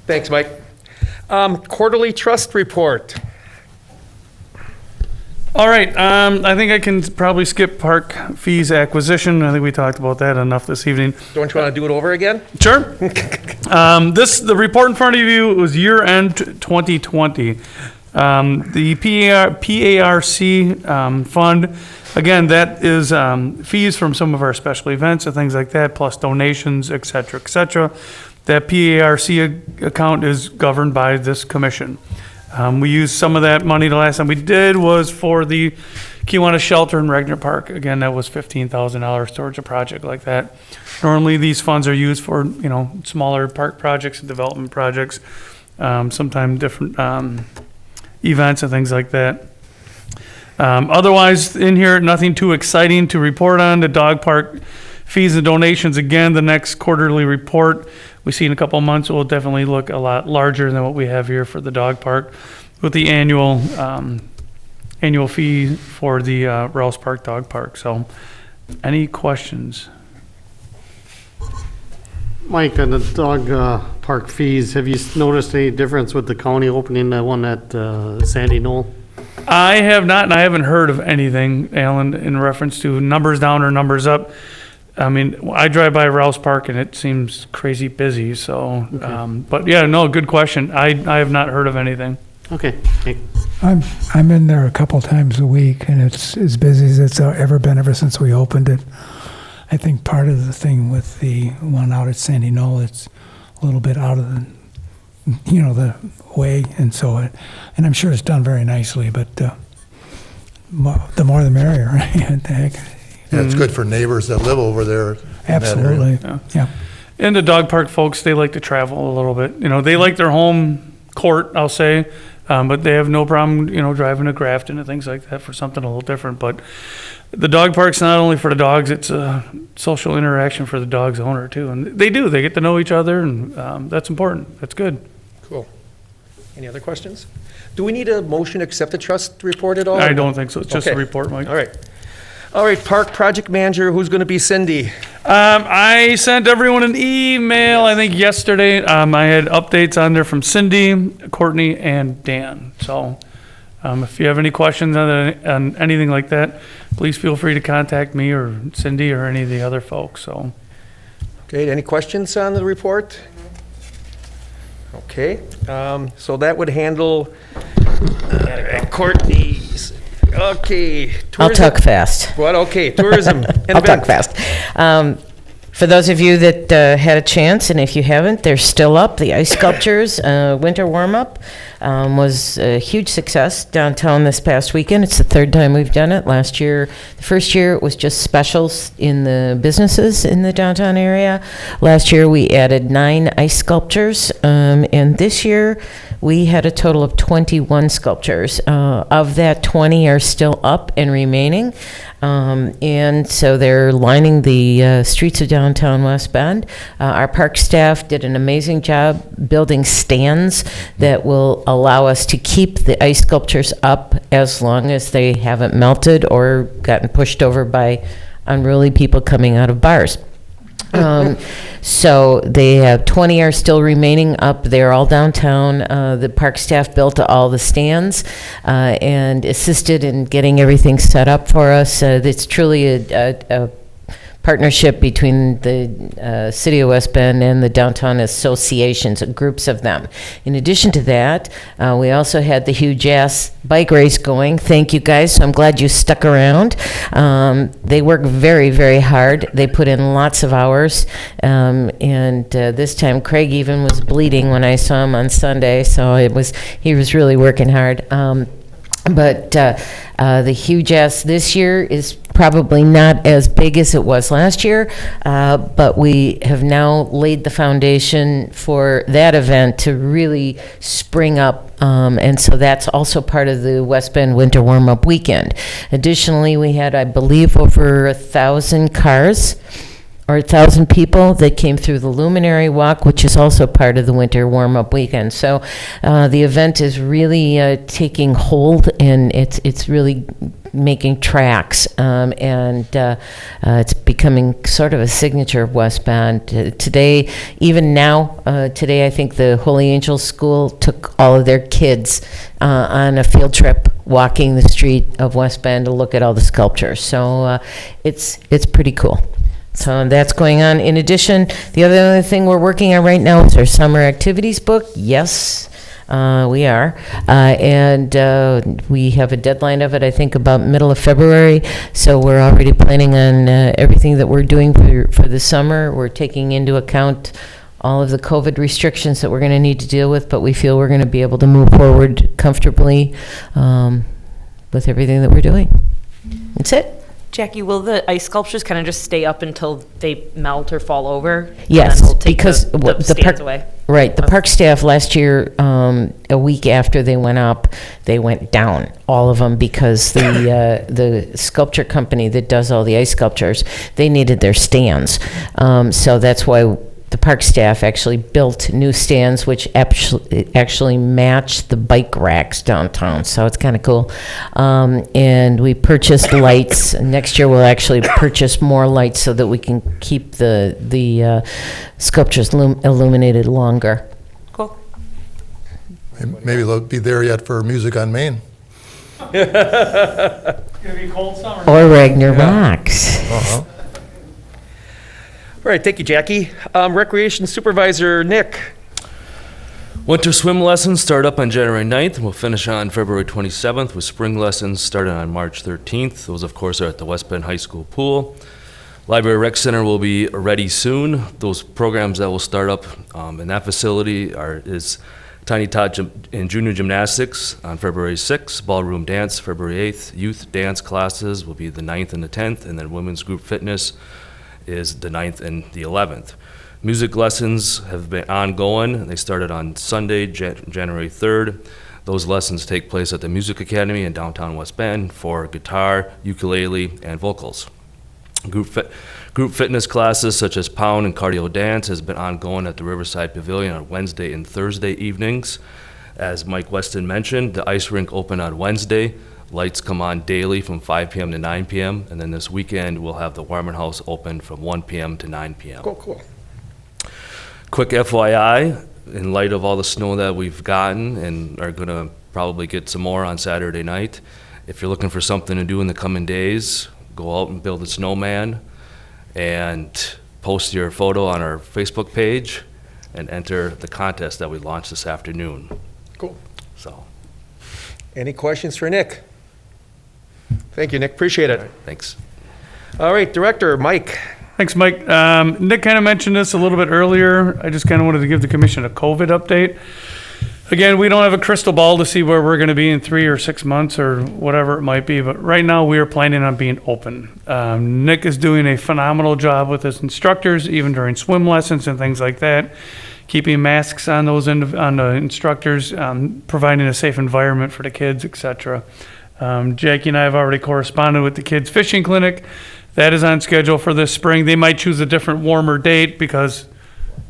Thanks, Mike. Quarterly trust report. All right, I think I can probably skip park fees acquisition. I think we talked about that enough this evening. Don't you want to do it over again? Sure. The report in front of you was year-end 2020. The PARC fund, again, that is fees from some of our special events and things like that, plus donations, et cetera, et cetera. That PARC account is governed by this commission. We used some of that money. The last time we did was for the Kiwanis Shelter in Regner Park. Again, that was $15,000 towards a project like that. Normally, these funds are used for, smaller park projects and development projects, sometimes different events and things like that. Otherwise, in here, nothing too exciting to report on. The dog park fees and donations, again, the next quarterly report we see in a couple of months will definitely look a lot larger than what we have here for the dog park with the annual fee for the Rouse Park Dog Park. So, any questions? Mike, on the dog park fees, have you noticed any difference with the county opening that one at Sandy Knoll? I have not, and I haven't heard of anything, Alan, in reference to numbers down or numbers up. I mean, I drive by Rouse Park and it seems crazy busy, so, but yeah, no, good question. I have not heard of anything. Okay. I'm in there a couple times a week, and it's as busy as it's ever been ever since we opened it. I think part of the thing with the one out at Sandy Knoll, it's a little bit out of the way, and so and I'm sure it's done very nicely, but the more the merrier, right? The heck. Yeah, it's good for neighbors that live over there. in that area. Absolutely, yeah. And the dog park folks, they like to travel a little bit. They like their home court, I'll say, but they have no problem, driving to Grafton and things like that for something a little different. But the dog park's not only for the dogs, it's a social interaction for the dog's owner too. And they get to know each other, and that's important. That's good. Cool. Any other questions? Do we need a motion to accept the trust report at all? I don't think so. It's just a Okay. report, Mike. All right, park project manager, who's going to be Cindy? I sent everyone an email, I think yesterday. I had updates on there from Cindy, Courtney, and Dan. So If you have any questions on anything like that, please feel free to contact me or Cindy or any of the other folks, so. Okay, any questions on the report? Okay, so that would handle Courtney's, okay. I'll tourism- talk fast. What, okay, tourism and I'll talk event. fast. For those of you that had a chance, and if you haven't, they're still up. The ice sculptures, winter warm-up, was a huge success downtown this past weekend. It's the third time we've done it. Last year, the first year, it was just specials in the businesses in the downtown area. Last year, we added 9 ice sculptures, and this year, we had a total of 21 sculptures. Of that, 20 are still up and remaining. And so they're lining the streets of downtown West Bend. Our park staff did an amazing job building stands that will allow us to keep the ice sculptures up as long as they haven't melted or gotten pushed over by unruly people coming out of bars. So they have 20 are still remaining up. They're all downtown. The park staff built all the stands and assisted in getting everything set up for us. It's truly a partnership between the City of West Bend and the downtown associations, groups of them. In addition to that, we also had the huge ass bike race going. Thank you guys. So I'm glad you stuck around. They work very, very hard. They put in lots of hours. And this time Craig even was bleeding when I saw him on Sunday. So he was really working hard. But the huge ass this year is probably not as big as it was last year, but we have now laid the foundation for that event to really spring up, and so that's also part of the West Bend Winter Warm-Up Weekend. Additionally, we had, I believe, over 1,000 cars or 1,000 people that came through the Luminary Walk, which is also part of the Winter Warm-Up Weekend. So the event is really taking hold, and it's really making tracks, and it's becoming sort of a signature of West Bend. Today, even now, today I think the Holy Angels School took all of their kids on a field trip walking the street of West Bend to look at all the sculptures. So it's pretty cool. So that's going on. In addition, the other thing we're working on right now is our summer activities book. Yes, we are. And we have a deadline of it, I think, about middle of February. So we're already planning on everything that we're doing for the summer. We're taking into account all of the COVID restrictions that we're going to need to deal with, but we feel we're going to be able to move forward comfortably with everything that we're doing. That's it. Jackie, will the ice sculptures kind of just stay up until they melt or fall over? Yes, and then we'll take because the the stands park, away. right, the park staff last year, a week after they went up, they went down, all of them, because the sculpture company that does all the ice sculptures, they needed their stands. So that's why the park staff actually built new stands, which actually match the bike racks downtown. So it's kind of cool. And we purchased lights. Next year we'll actually purchase more lights so that we can keep the sculptures illuminated longer. Cool. Maybe they'll be there yet for Music on Main. It's gonna be a cold summer. Or Rocks. Uh-huh. All right, thank you, Jackie. Recreation Supervisor Nick. Winter swim lessons start up on January 9th and will finish on February 27th with spring lessons starting on March 13th. Those, of course, are at the West Bend High School pool. Library Rec Center will be ready soon. Those programs that will start up in that facility is Tiny Tot and Junior Gymnastics on February 6th, Ballroom Dance February 8th, Youth Dance classes will be the 9th and the 10th, and then Women's Group Fitness is the 9th and the 11th. Music lessons have been ongoing. They started on Sunday, January 3rd. Those lessons take place at the Music Academy in downtown West Bend for guitar, ukulele, and vocals. Group fitness classes such as pound and cardio dance has been ongoing at the Riverside Pavilion on Wednesday and Thursday evenings. As Mike Weston mentioned, the ice rink opened on Wednesday. Lights come on daily from 5 p.m. to 9 p.m. And then this weekend, we'll have the Warmer House open from 1 p.m. to 9 p.m. Cool. Quick FYI, in light of all the snow that we've gotten and are going to probably get some more on Saturday night. If you're looking for something to do in the coming days, go out and build a snowman and post your photo on our Facebook page and enter the contest that we launched this afternoon. Cool. So, Any questions for Nick? Thank you, Nick. Appreciate it. thanks. All right, Director Mike. Thanks, Mike. Nick kind of mentioned this a little bit earlier. I just kind of wanted to give the commission a COVID update. Again, we don't have a crystal ball to see where we're going to be in 3 or 6 months or whatever it might be, but right now we are planning on being open. Nick is doing a phenomenal job with his instructors, even during swim lessons and things like that, keeping masks on those on the instructors, providing a safe environment for the kids, etc. Jackie and I have already corresponded with the kids' fishing clinic. That is on schedule for this spring. They might choose a different, warmer date because,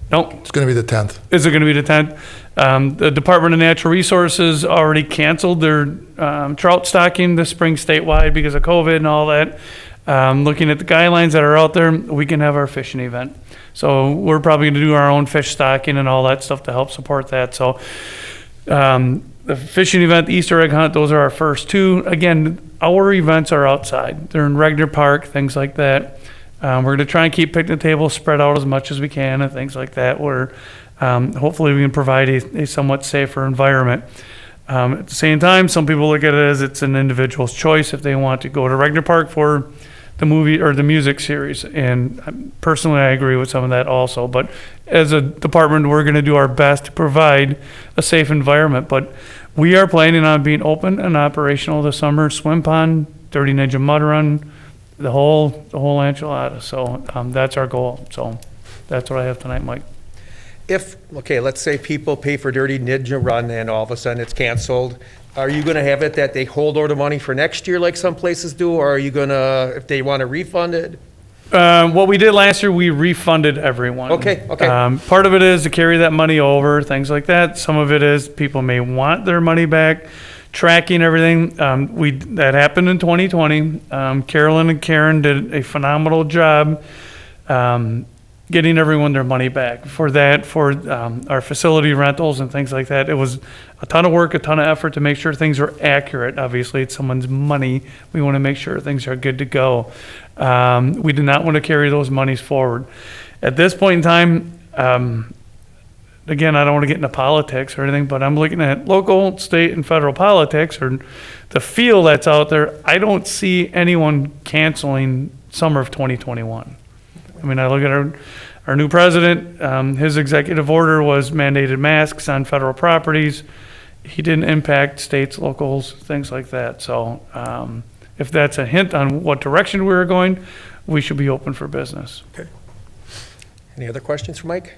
nope. It's going to be the 10th. Is it going to be the 10th? The Department of Natural Resources already canceled their trout stocking this spring statewide because of COVID and all that. Looking at the guidelines that are out there, we can have our fishing event. So we're probably going to do our own fish stocking and all that stuff to help support that. So the fishing event, the Easter egg hunt, those are our first two. Again, our events are outside. They're in Regner Park, things like that. We're going to try and keep picnic tables spread out as much as we can and things like that, where hopefully we can provide a somewhat safer environment. At the same time, some people look at it as it's an individual's choice if they want to go to Regner Park for the movie or the music series. And personally, I agree with some of that also. But as a department, we're going to do our best to provide a safe environment. But we are planning on being open and operational this summer. Swim pond, 30 Ninja Mud Run, the whole enchilada. So that's our goal. So that's what I have tonight, Mike. Okay, let's say people pay for Dirty Ninja Run and all of a sudden it's canceled. Are you going to have it that they hold over the money for next year like some places do, or are you going to, if they want to refund it? What we did last year, we refunded everyone. Okay. Part of it is to carry that money over, things like that. Some of it is people may want their money back, tracking everything. That happened in 2020. Carolyn and Karen did a phenomenal job getting everyone their money back. For our facility rentals and things like that, it was a ton of work, a ton of effort to make sure things are accurate. Obviously, it's someone's money. We want to make sure things are good to go. We did not want to carry those monies forward. At this point in time, again, I don't want to get into politics or anything, but I'm looking at local, state, and federal politics, or the feel that's out there. I don't see anyone canceling summer of 2021. I mean, I look at our new president, his executive order was mandated masks on federal properties. He didn't impact states, locals, things like that. So if that's a hint on what direction we're going, we should be open for business. Okay. Any other questions for Mike?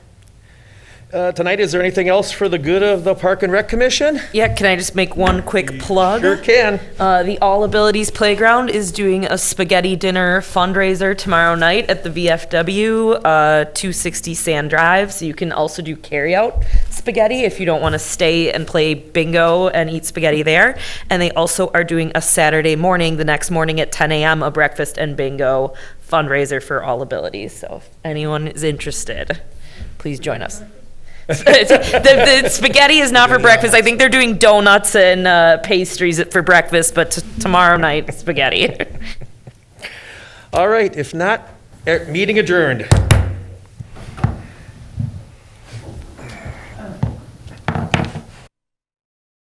Tonight, is there anything else for the good of the Park and Rec Commission? Yeah, can I just make one quick plug? Sure can. The All Abilities Playground is doing a spaghetti dinner fundraiser tomorrow night at the VFW, 260 Sand Drive. So you can also do carryout spaghetti if you don't want to stay and play bingo and eat spaghetti there. And they also are doing a Saturday morning, the next morning at 10 a.m., a breakfast and bingo fundraiser for All Abilities. So if anyone is interested, please join us. The spaghetti is not for breakfast. I think they're doing donuts and pastries for breakfast, but tomorrow night, spaghetti. All right, if not, meeting adjourned.